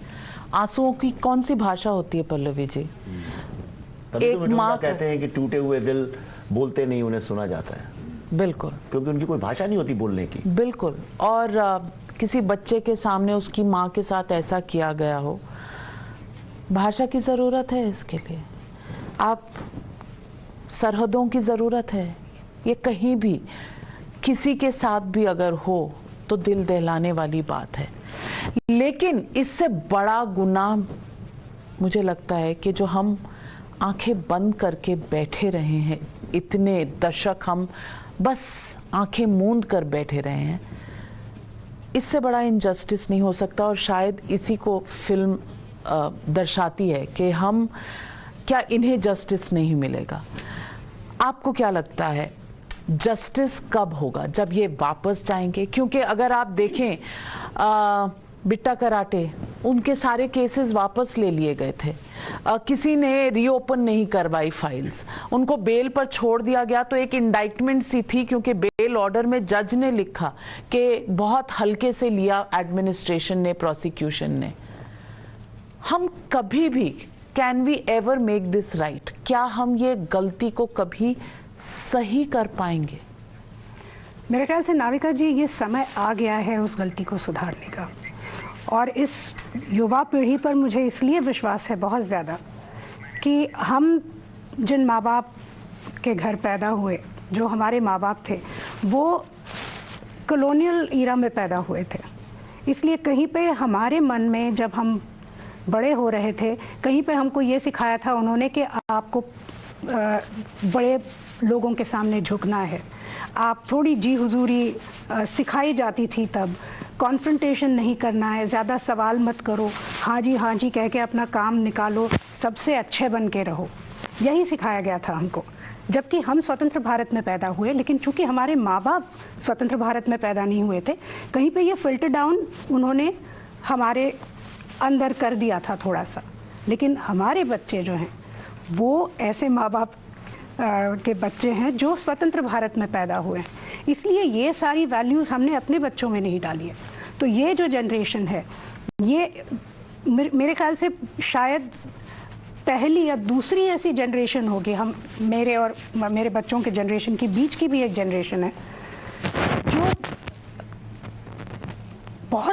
आंसुओं की कौन सी भाषा होती है पल्लवी जी? एक माँ कहते हैं कि टूटे हुए दिल बोलते नहीं, उन्हें सुना जाता है। बिल्कुल, क्योंकि उनकी कोई भाषा नहीं होती बोलने की। बिल्कुल। और किसी बच्चे के सामने उसकी माँ के साथ ऐसा किया गया हो, भाषा की जरूरत है इसके लिए। आप सरहदों की ज़रूरत है। ये कहीं भी किसी के साथ भी अगर हो तो दिल दहलाने वाली बात है। लेकिन इससे बड़ा गुनाह मुझे लगता है कि जो हम आंखें बंद करके बैठे रहे हैं, इतने दशक हम बस आंखें मूंद कर बैठे रहे हैं, इससे बड़ा इनजस्टिस नहीं हो सकता। और शायद इसी को फिल्म दर्शाती है कि हम क्या इन्हें जस्टिस नहीं मिलेगा। आपको क्या लगता है जस्टिस कब होगा? जब ये वापस जाएंगे? क्योंकि अगर आप देखें बिट्टा कराटे, उनके सारे केसेस वापस ले लिए गए थे। किसी ने रीओपन नहीं करवाई फाइल्स, उनको बेल पर छोड़ दिया गया। तो एक इंडाइटमेंट सी थी, क्योंकि बेल ऑर्डर में जज ने लिखा कि बहुत हल्के से लिया एडमिनिस्ट्रेशन ने, प्रोसिक्यूशन ने। हम कभी भी, can we ever make this right? क्या हम ये गलती को कभी सही कर पाएंगे? मेरे ख्याल से नाविका जी, ये समय आ गया है उस गलती को सुधारने का। और इस युवा पीढ़ी पर मुझे इसलिए विश्वास है बहुत ज़्यादा कि हम जिन माँ बाप के घर पैदा हुए, जो हमारे माँ बाप थे, वो कॉलोनियल ईरा में पैदा हुए थे। इसलिए कहीं पे हमारे मन में, जब हम बड़े हो रहे थे, कहीं पे हमको ये सिखाया था उन्होंने कि आपको बड़े लोगों के सामने झुकना है। आप थोड़ी जी हुजूरी सिखाई जाती थी तब। कॉन्फ्रंटेशन नहीं करना है, ज़्यादा सवाल मत करो, हाँ जी कह के अपना काम निकालो, सबसे अच्छे बन के रहो, यही सिखाया गया था हमको। जबकि हम स्वतंत्र भारत में पैदा हुए, लेकिन चूंकि हमारे माँ बाप स्वतंत्र भारत में पैदा नहीं हुए थे, कहीं पे ये फिल्टर डाउन उन्होंने हमारे अंदर कर दिया था थोड़ा सा। लेकिन हमारे बच्चे जो हैं वो ऐसे माँ बाप के बच्चे हैं जो स्वतंत्र भारत में पैदा हुए हैं, इसलिए ये सारी वैल्यूज़ हमने अपने बच्चों में नहीं डाली है। तो ये जो जनरेशन है, ये मेरे ख्याल से शायद पहली या दूसरी ऐसी जनरेशन होगी, हम मेरे और मेरे बच्चों के जनरेशन के बीच की भी एक जनरेशन है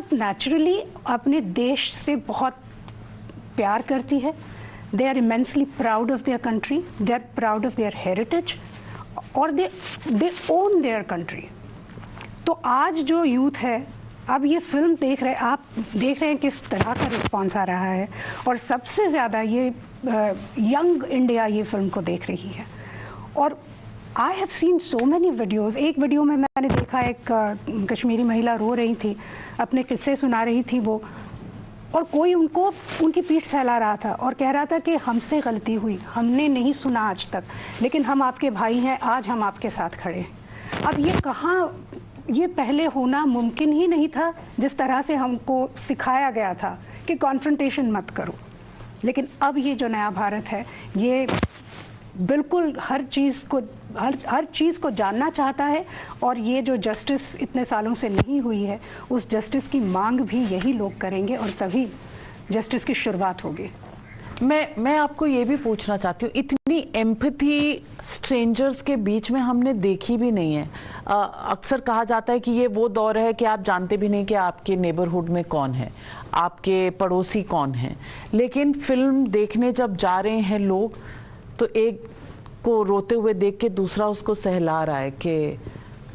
औरत नेचुरली अपने देश से बहुत प्यार करती है. They are immensely proud of their country, they are proud of their heritage, और दे ओन देयर कंट्री. तो आज जो यूथ है, अब ये फिल्म देख रहे, आप देख रहे हैं किस तरह का रिस्पॉन्स आ रहा है, और सबसे ज़्यादा ये यंग इंडिया ये फिल्म को देख रही है. और I have seen so many videos. एक वीडियो में मैंने देखा एक कश्मीरी महिला रो रही थी, अपने किस्से सुना रही थी वो, और कोई उनको उनकी पीठ सहला रहा था और कह रहा था कि हमसे गलती हुई, हमने नहीं सुना आज तक, लेकिन हम आपके भाई हैं, आज हम आपके साथ खड़े हैं. अब ये कहाँ, ये पहले होना मुमकिन ही नहीं था. जिस तरह से हमको सिखाया गया था कि कॉन्फ्रंटेशन मत करो, लेकिन अब ये जो नया भारत है, ये बिल्कुल हर चीज़ को जानना चाहता है. और ये जो जस्टिस इतने सालों से नहीं हुई है, उस जस्टिस की मांग भी यही लोग करेंगे, और तभी जस्टिस की शुरुआत होगी. मैं आपको ये भी पूछना चाहती हूँ, इतनी एम्पैथी स्ट्रेंजर्स के बीच में हमने देखी भी नहीं है. अक्सर कहा जाता है कि ये वो दौर है कि आप जानते भी नहीं कि आपके नेबरहुड में कौन है, आपके पड़ोसी कौन है. लेकिन फिल्म देखने जब जा रहे हैं लोग, तो एक को रोते हुए देख के दूसरा उसको सहला रहा है कि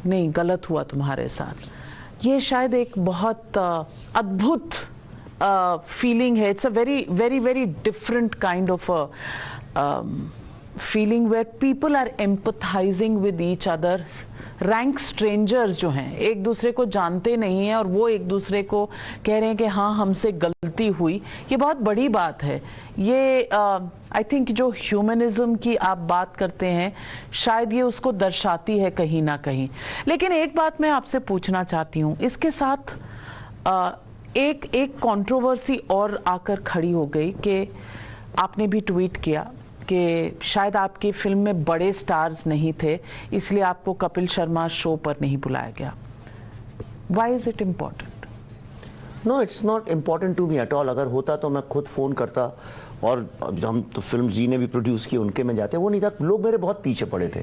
नहीं, गलत हुआ तुम्हारे साथ. ये शायद एक बहुत अद्भुत feeling है. It's a very different kind of a feeling where people are empathizing with each other. Rank strangers जो हैं, एक दूसरे को जानते नहीं हैं, और वो एक दूसरे को कह रहे हैं कि हाँ हमसे गलती हुई. ये बहुत बड़ी बात है. ये आई थिंक जो ह्यूमनिज्म की आप बात करते हैं, शायद ये उसको दर्शाती है कहीं ना कहीं. लेकिन एक बात मैं आपसे पूछना चाहती हूँ, इसके साथ एक कंट्रोवर्सी और आकर खड़ी हो गई कि आपने भी ट्वीट किया कि शायद आपकी फिल्म में बड़े स्टार्स नहीं थे, इसलिए आपको कपिल शर्मा शो पर नहीं बुलाया गया. Why is it important? No, it's not important to me at all. अगर होता तो मैं खुद फ़ोन करता, और हम तो फिल्म जी ने भी प्रोड्यूस की, उनके में जाते. वो नहीं था. लोग मेरे बहुत पीछे पड़े थे,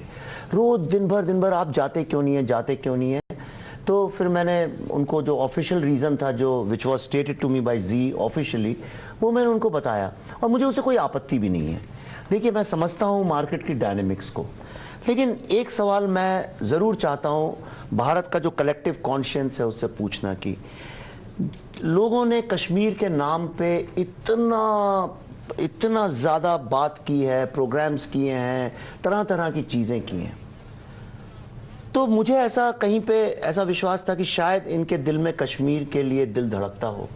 रोज़ दिन भर आप जाते क्यों नहीं है. तो फिर मैंने उनको जो ऑफिशियल रीज़न था, जो which was stated to me by G officially, वो मैंने उनको बताया, और मुझे उससे कोई आपत्ति भी नहीं है. देखिए, मैं समझता हूँ मार्केट की डायनेमिक्स को, लेकिन एक सवाल मैं ज़रूर चाहता हूँ भारत का जो कलेक्टिव कॉन्शियंस है उससे पूछना कि लोगों ने कश्मीर के नाम पे इतना ज़्यादा बात की है, प्रोग्राम्स किए हैं, तरह तरह की चीज़ें की हैं. तो मुझे ऐसा कहीं पे ऐसा विश्वास था कि शायद इनके दिल में कश्मीर के लिए दिल धड़कता हो.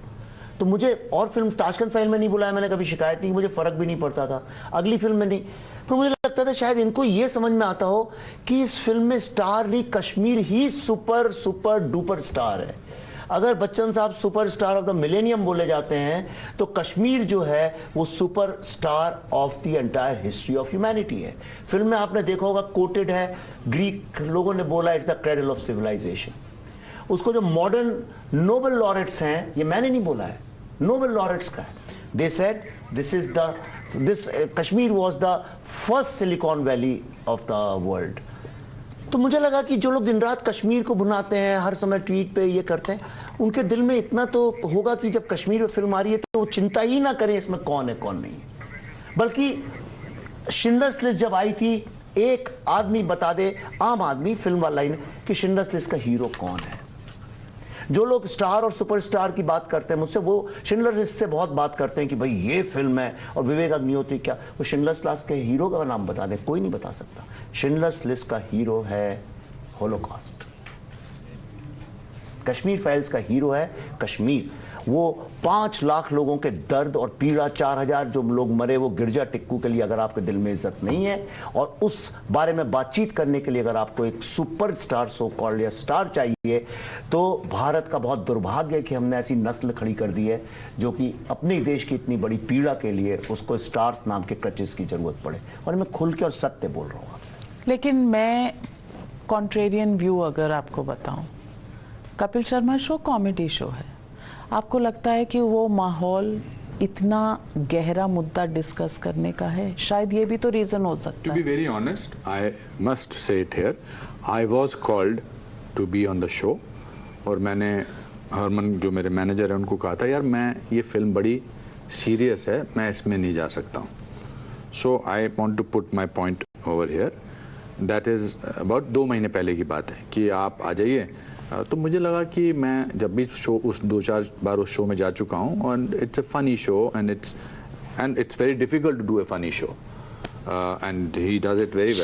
तो मुझे और फिल्म ताशकंद फाइल में नहीं बुलाया, मैंने कभी शिकायत नहीं, मुझे फ़र्क भी नहीं पड़ता था. अगली फिल्म में नहीं, तो मुझे लगता था शायद इनको ये समझ में आता हो कि इस फिल्म में स्टार नहीं, कश्मीर ही सुपर डुपर स्टार है. अगर बच्चन साहब super star of the millennium बोले जाते हैं, तो कश्मीर जो है वो super star of the entire history of humanity है. फिल्म में आपने देखा होगा, कोटेड है, ग्रीक लोगों ने बोला it's the cradle of civilisation. उसको जो मॉडर्न नोबेल लॉरेट्स हैं, ये मैंने नहीं बोला है, नोबेल लॉरेट्स का है. They said this Kashmir was the first silicon valley of the world. तो मुझे लगा कि जो लोग दिन रात कश्मीर को भुनाते हैं, हर समय ट्वीट पे ये करते हैं, उनके दिल में इतना तो होगा कि जब कश्मीर में फिल्म आ रही है तो वो चिंता ही ना करें इसमें कौन है कौन नहीं है. बल्कि शिंडलर्स लिस्ट जब आई थी, एक आदमी बता दे, आम आदमी, फिल्म वाला ही, कि शिंडलर्स लिस्ट का हीरो कौन है. जो लोग स्टार और सुपरस्टार की बात करते हैं मुझसे, वो शिंडलर्स लिस्ट से बहुत बात करते हैं कि भाई ये फिल्म है, और विवेक अग्निहोत्री क्या, वो शिंडलर्स लिस्ट के हीरो का नाम बता दें, कोई नहीं बता सकता. शिंडलर्स लिस्ट का हीरो है होलोकॉस्ट. कश्मीर फाइल्स का हीरो है कश्मीर. वो 5 लाख लोगों के दर्द और पीड़ा, 4000 जो लोग मरे वो गिरजा टिक्कू के लिए अगर आपके दिल में इज्जत नहीं है, और उस बारे में बातचीत करने के लिए अगर आपको एक सुपर स्टार सो कॉल्ड या स्टार चाहिए, तो भारत का बहुत दुर्भाग्य है कि हमने ऐसी नस्ल खड़ी कर दी है जो कि अपने देश की इतनी बड़ी पीड़ा के लिए उसको स्टार्स नाम के क्रचेस की जरूरत पड़े. और मैं खुल के और सत्य बोल रहा हूँ आपसे. लेकिन मैं कॉन्ट्रेरियन व्यू अगर आपको बताऊं, Kapil Sharma show comedy show है. आपको लगता है कि वो माहौल इतना गहरा मुद्दा डिस्कस करने का है? शायद ये भी तो रीजन हो सकता है. To be very honest, I must say it here, I was called to be on the show, और मैंने हरमन जो मेरे मैनेजर है उनको कहा था यार मैं ये फिल्म बड़ी सीरियस है, मैं इसमें नहीं जा सकता हूँ. So I want to put my point over here. That is about 2 महीने पहले की बात है कि आप आ जाइए. तो मुझे लगा कि मैं जब भी शो उस 2-4 बार उस शो में जा चुका हूँ और it's a funny show and it's very difficult to do a funny show and he does it very well.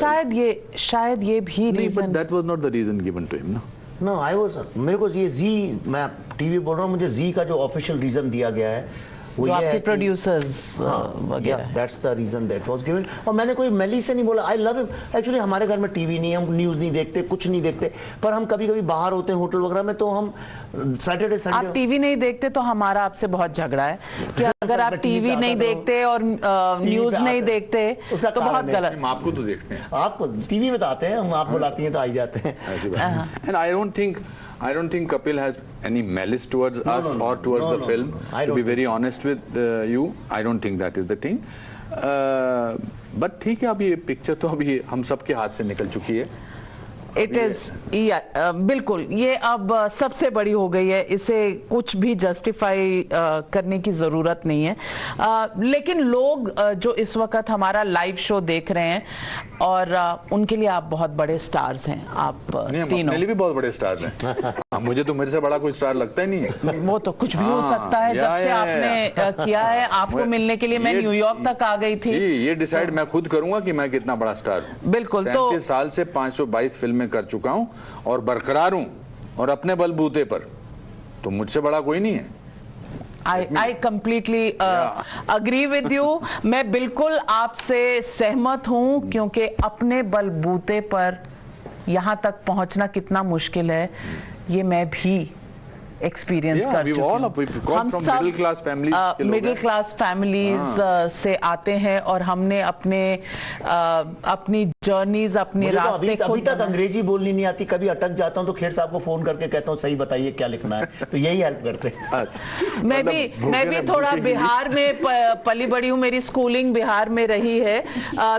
शायद ये भी नहीं, reason. But that was not the reason given to him. No I was, मेरे को ये जी, मैं टीवी बोल रहा हूँ, मुझे जी का जो ऑफिशियल रीजन दिया गया है वो जो ये आपके है प्रोड्यूसर्स वगैरह. That's the reason that was given. और मैंने कोई मैली से नहीं बोला. I love him. एक्चुअली हमारे घर में टीवी नहीं है, हम न्यूज़ नहीं देखते, कुछ नहीं देखते, पर हम कभी कभी बाहर होते हैं होटल वगैरह में, तो हम सैटरडे आप संडे. टीवी नहीं देखते तो हमारा आपसे बहुत झगड़ा है कि अगर आप टीवी नहीं देखते और न्यूज नहीं देखते उसका तो बहुत कारण है. गलत. आपको तो देखते हैं, आपको टीवी में तो आते हैं हम, आप बुलाती हैं तो आ ही जाते हैं. ऐसी बात. And I don't think Kapil has any malice towards us or towards the film. To be very honest with you, I don't think that is the thing. But ठीक है, अभी ये पिक्चर तो अभी हम सबके हाथ से निकल चुकी है. इट इज बिल्कुल, ये अब सबसे बड़ी हो गई है, इसे कुछ भी जस्टिफाई करने की जरूरत नहीं है. लेकिन लोग जो इस वक्त हमारा लाइव शो देख रहे हैं और उनके लिए आप बहुत बड़े स्टार्स हैं. आप तीनों अपने लिए भी बहुत बड़े स्टार्स हैं. मुझे तो मेरे से बड़ा कोई स्टार लगता ही नहीं है. वो तो कुछ भी हो सकता है. जब से आपने किया है, आपको मिलने के लिए मैं न्यूयॉर्क तक आ गई थी. जी, ये डिसाइड मैं खुद करूंगा कि मैं कितना बड़ा स्टार हूं. बिल्कुल. तो 37 साल से 522 फिल्में कर चुका हूं और बरकरार हूं और अपने बलबूते पर, तो मुझसे बड़ा कोई नहीं है. I completely agree with you. मैं बिल्कुल आपसे सहमत हूं, क्योंकि अपने बलबूते पर यहाँ तक पहुंचना कितना मुश्किल है ये मैं भी एक्सपीरियंस कर चुकी हूं. हम सब मिडिल क्लास फैमिलीज से आते हैं और हमने अपनी जर्नीज, अपने रास्ते अभी तक अंग्रेजी बोलनी नहीं आती. कभी अटक जाता हूं तो खेर साहब को फोन करके कहता हूं सही बताइए क्या लिखना है, तो यही हेल्प करते हैं. मैं भी थोड़ा बिहार में पली बड़ी हूँ, मेरी स्कूलिंग बिहार में रही है,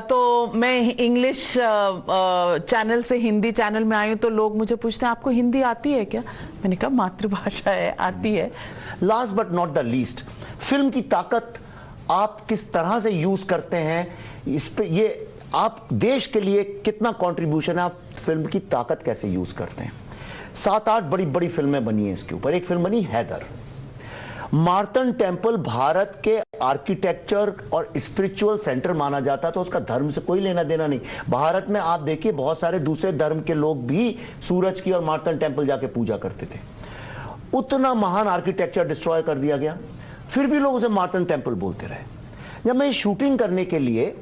तो मैं इंग्लिश चैनल से हिंदी चैनल में आई हूँ, तो लोग मुझे पूछते हैं आपको हिंदी आती है क्या. मैंने कहा मातृभाषा है, आती है. Last but not the least, film की ताकत आप किस तरह से यूज करते हैं, इस पे ये आप देश के लिए कितना कंट्रीब्यूशन है, आप फिल्म की ताकत कैसे यूज करते हैं. 7-8 बड़ी बड़ी फिल्में बनी हैं इसके ऊपर. एक फिल्म बनी हैदर. मार्तन टेम्पल भारत के आर्किटेक्चर और स्पिरिचुअल सेंटर माना जाता, तो उसका धर्म से कोई लेना देना नहीं. भारत में आप देखिए बहुत सारे दूसरे धर्म के लोग भी सूरज की और मार्तन टेम्पल जाके पूजा करते थे. उतना महान आर्किटेक्चर डिस्ट्रॉय कर दिया गया, फिर भी लोग उसे मार्तन टेम्पल बोलते रहे. जब मैं शूटिंग करने के लिए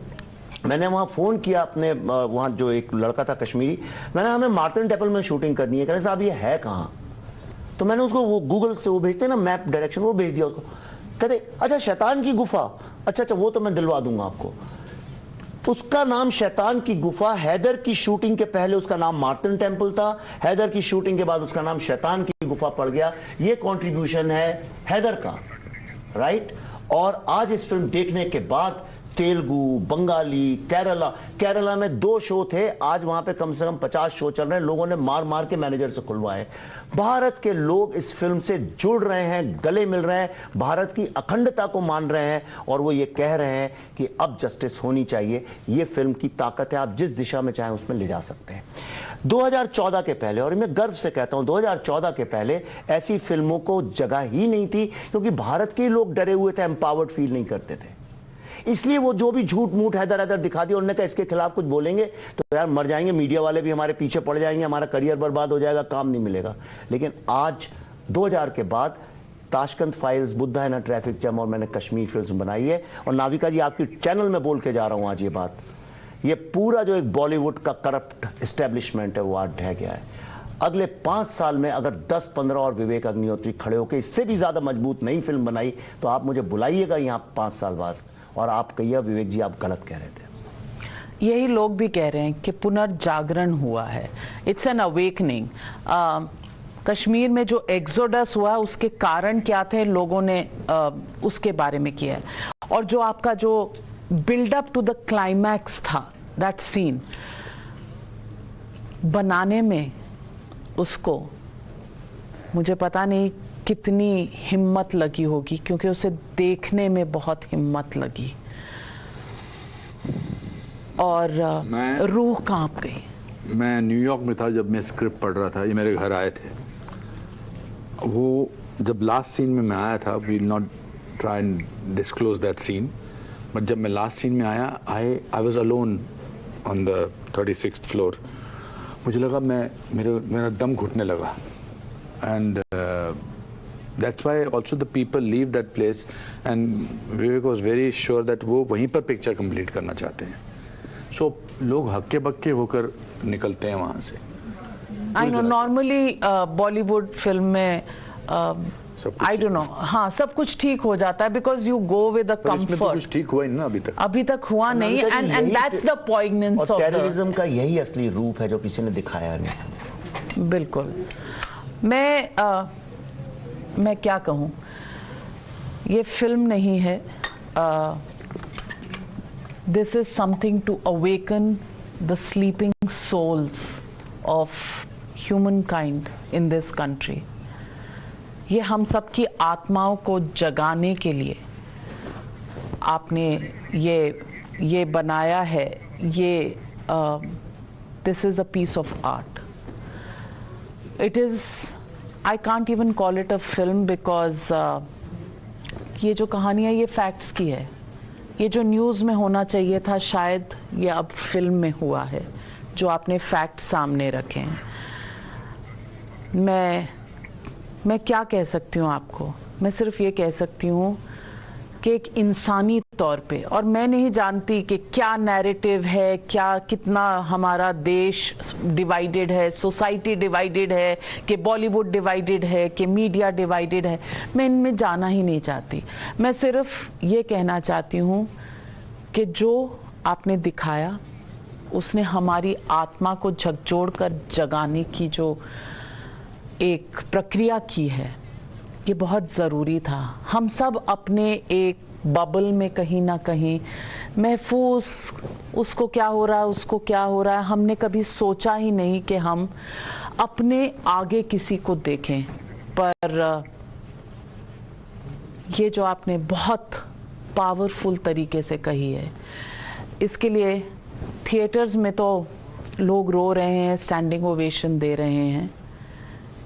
मैंने वहां फोन किया अपने, वहां जो एक लड़का था कश्मीरी, मैंने हमें मार्तन टेम्पल में शूटिंग करनी है. कहने साहब ये है कहां, तो मैंने उसको वो गूगल से वो भेजते हैं ना मैप डायरेक्शन, वो भेज दिया उसको. कहते अच्छा शैतान की गुफा, अच्छा वो तो मैं दिलवा दूंगा आपको. उसका नाम शैतान की गुफा. हैदर की शूटिंग के पहले उसका नाम मार्तन टेम्पल था, हैदर की शूटिंग के बाद उसका नाम शैतान की गुफा पड़ गया. ये कंट्रीब्यूशन है हैदर का, राइट. और आज इस फिल्म देखने के बाद तेलुगु, बंगाली, केरला में 2 शो थे, आज वहां पे कम से कम 50 शो चल रहे हैं. लोगों ने मार मार के मैनेजर से खुलवाए. भारत के लोग इस फिल्म से जुड़ रहे हैं, गले मिल रहे हैं, भारत की अखंडता को मान रहे हैं और वो ये कह रहे हैं कि अब जस्टिस होनी चाहिए. ये फिल्म की ताकत है, आप जिस दिशा में चाहें उसमें ले जा सकते हैं. 2014 के पहले, और मैं गर्व से कहता हूं 2014 के पहले ऐसी फिल्मों को जगह ही नहीं थी, क्योंकि भारत के लोग डरे हुए थे, एम्पावर्ड फील नहीं करते थे. इसलिए वो जो भी झूठ मूठ हैदर दिखा दिया, उन्होंने कहा इसके खिलाफ कुछ बोलेंगे तो यार मर जाएंगे, मीडिया वाले भी हमारे पीछे पड़ जाएंगे, हमारा करियर बर्बाद हो जाएगा, काम नहीं मिलेगा. लेकिन आज 2000 के बाद Tashkent files, Buddha and traffic jam और मैंने कश्मीर फिल्म बनाई है. और नाविका जी आपकी चैनल में बोल के जा रहा हूं आज ये बात, ये पूरा जो एक बॉलीवुड का करप्ट एस्टेब्लिशमेंट है वो आज ढह गया है. अगले 5 साल में अगर 10-15 और विवेक अग्निहोत्री खड़े होकर इससे भी ज्यादा मजबूत नई फिल्म बनाई तो आप मुझे बुलाइएगा यहाँ 5 साल बाद और आप कहिए विवेक जी आप गलत कह रहे थे. यही लोग भी कह रहे हैं कि पुनर्जागरण हुआ है. It's an awakening. कश्मीर में जो एक्सोडस हुआ उसके कारण क्या थे, लोगों ने उसके बारे में किया है. और जो आपका जो बिल्डअप टू द क्लाइमैक्स था, दैट सीन बनाने में उसको मुझे पता नहीं कितनी हिम्मत लगी होगी, क्योंकि उसे देखने में बहुत हिम्मत लगी और रूह कांप गई। मैं न्यूयॉर्क में था जब मैं स्क्रिप्ट पढ़ रहा था, ये मेरे घर आए थे। वो जब लास्ट सीन में मैं आया था, we will not try and disclose that scene, but जब मैं लास्ट सीन में आया, I was alone on the 36th floor. मुझे लगा मेरा दम घुटने लगा, and that's why also the people leave that place, and Vivek was very sure that वो वहीं पर पिक्चर कंप्लीट करना चाहते हैं। सो लोग हक्के बक्के होकर निकलते हैं वहाँ से। I know, normally Bollywood film में आई डोंट नो, हाँ सब कुछ ठीक हो जाता है because you go with a comfort. कुछ ठीक हुआ ही ना अभी तक हुआ नहीं, and that's the poignance of terrorism का यही असली रूप है जो किसी ने दिखाया नहीं। बिल्कुल। मैं क्या कहूँ, ये फिल्म नहीं है, this is something to awaken the sleeping souls of human kind in this country. ये हम सब की आत्माओं को जगाने के लिए आपने ये बनाया है। ये this is a piece of art. It is, I can't even call it a film because ये जो कहानी है ये फैक्ट्स की है। ये जो न्यूज़ में होना चाहिए था शायद ये अब फिल्म में हुआ है, जो आपने फैक्ट सामने रखे हैं। मैं क्या कह सकती हूँ आपको, मैं सिर्फ ये कह सकती हूँ कि एक इंसानी तौर पे, और मैं नहीं जानती कि क्या नैरेटिव है, क्या कितना हमारा देश डिवाइडेड है, सोसाइटी डिवाइडेड है, कि बॉलीवुड डिवाइडेड है, कि मीडिया डिवाइडेड है, मैं इनमें जाना ही नहीं चाहती। मैं सिर्फ ये कहना चाहती हूँ कि जो आपने दिखाया उसने हमारी आत्मा को झकझोर कर जगाने की जो एक प्रक्रिया की है, ये बहुत ज़रूरी था। हम सब अपने एक बबल में कहीं ना कहीं महफूज, उसको क्या हो रहा है, उसको क्या हो रहा है, हमने कभी सोचा ही नहीं कि हम अपने आगे किसी को देखें। पर ये जो आपने बहुत पावरफुल तरीके से कही है, इसके लिए थिएटर्स में तो लोग रो रहे हैं, स्टैंडिंग ओवेशन दे रहे हैं।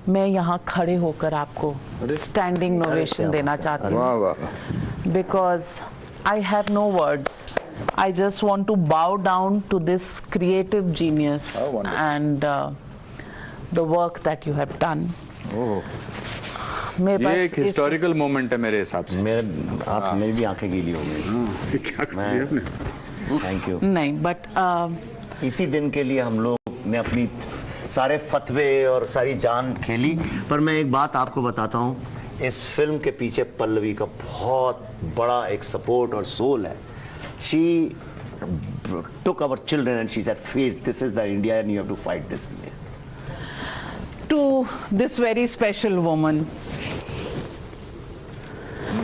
मैं यहाँ खड़े होकर आपको स्टैंडिंग ओवेशन देना चाहती हूँ, because I have no words. I just want to bow down to this creative genius and the work that you have done. ये एक हिस्टोरिकल मोमेंट है मेरे हिसाब से। मेरी भी आंखें गीली हो गई। क्या कर दिया आपने? Thank you. नहीं, बट इसी दिन के लिए हम लोग ने अपनी सारे फतवे और सारी जान खेली। पर मैं एक बात आपको बताता हूँ, इस फिल्म के पीछे पल्लवी का बहुत बड़ा एक सपोर्ट और सोल है। She took our children and she said, "Face, this is the India and you have to fight this India." To this very special woman,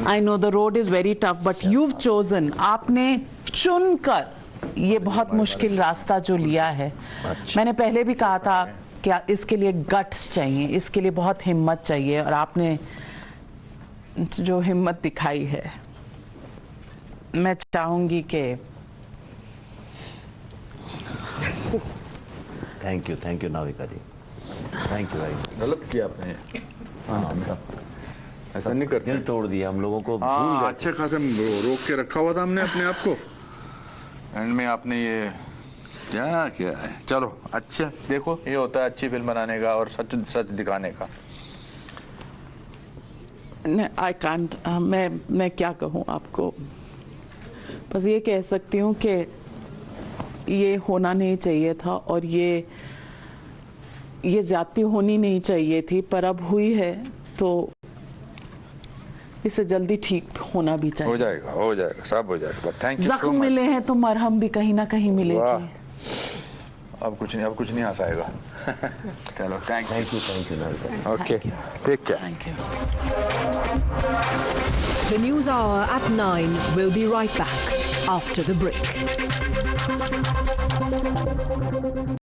I know the road is very tough, but you've chosen, आपने चुनकर ये बहुत मुश्किल रास्ता जो लिया है। मैंने पहले भी कहा था कि इसके लिए गट्स चाहिए, इसके लिए बहुत हिम्मत चाहिए, और आपने जो हिम्मत दिखाई है, मैं चाहूंगी कि thank you Navika ji, thank you भाई। गलत किया आपने। हाँ, सब ऐसा नहीं करते। दिल तोड़ दिया हम लोगों को। अच्छे खासे रोक के रखा हुआ था हमने अपने आप को, एंड में आपने ये क्या किया है। चलो अच्छा, देखो ये होता है अच्छी फिल्म बनाने का और सच सच दिखाने का। आई कांट, मैं क्या कहूँ आपको, बस ये कह सकती हूँ कि ये होना नहीं चाहिए था, और ये ज्यादती होनी नहीं चाहिए थी, पर अब हुई है तो इसे जल्दी ठीक होना भी चाहिए। हो जाएगा, सब हो जाएगा। Thank you. जख्म मिले हैं तो मरहम भी कहीं ना कहीं मिलेगी। अब कुछ नहीं हंसाएगा। चलो thank you. Okay, take care. Thank you. The news hour at 9 will be right back after the break.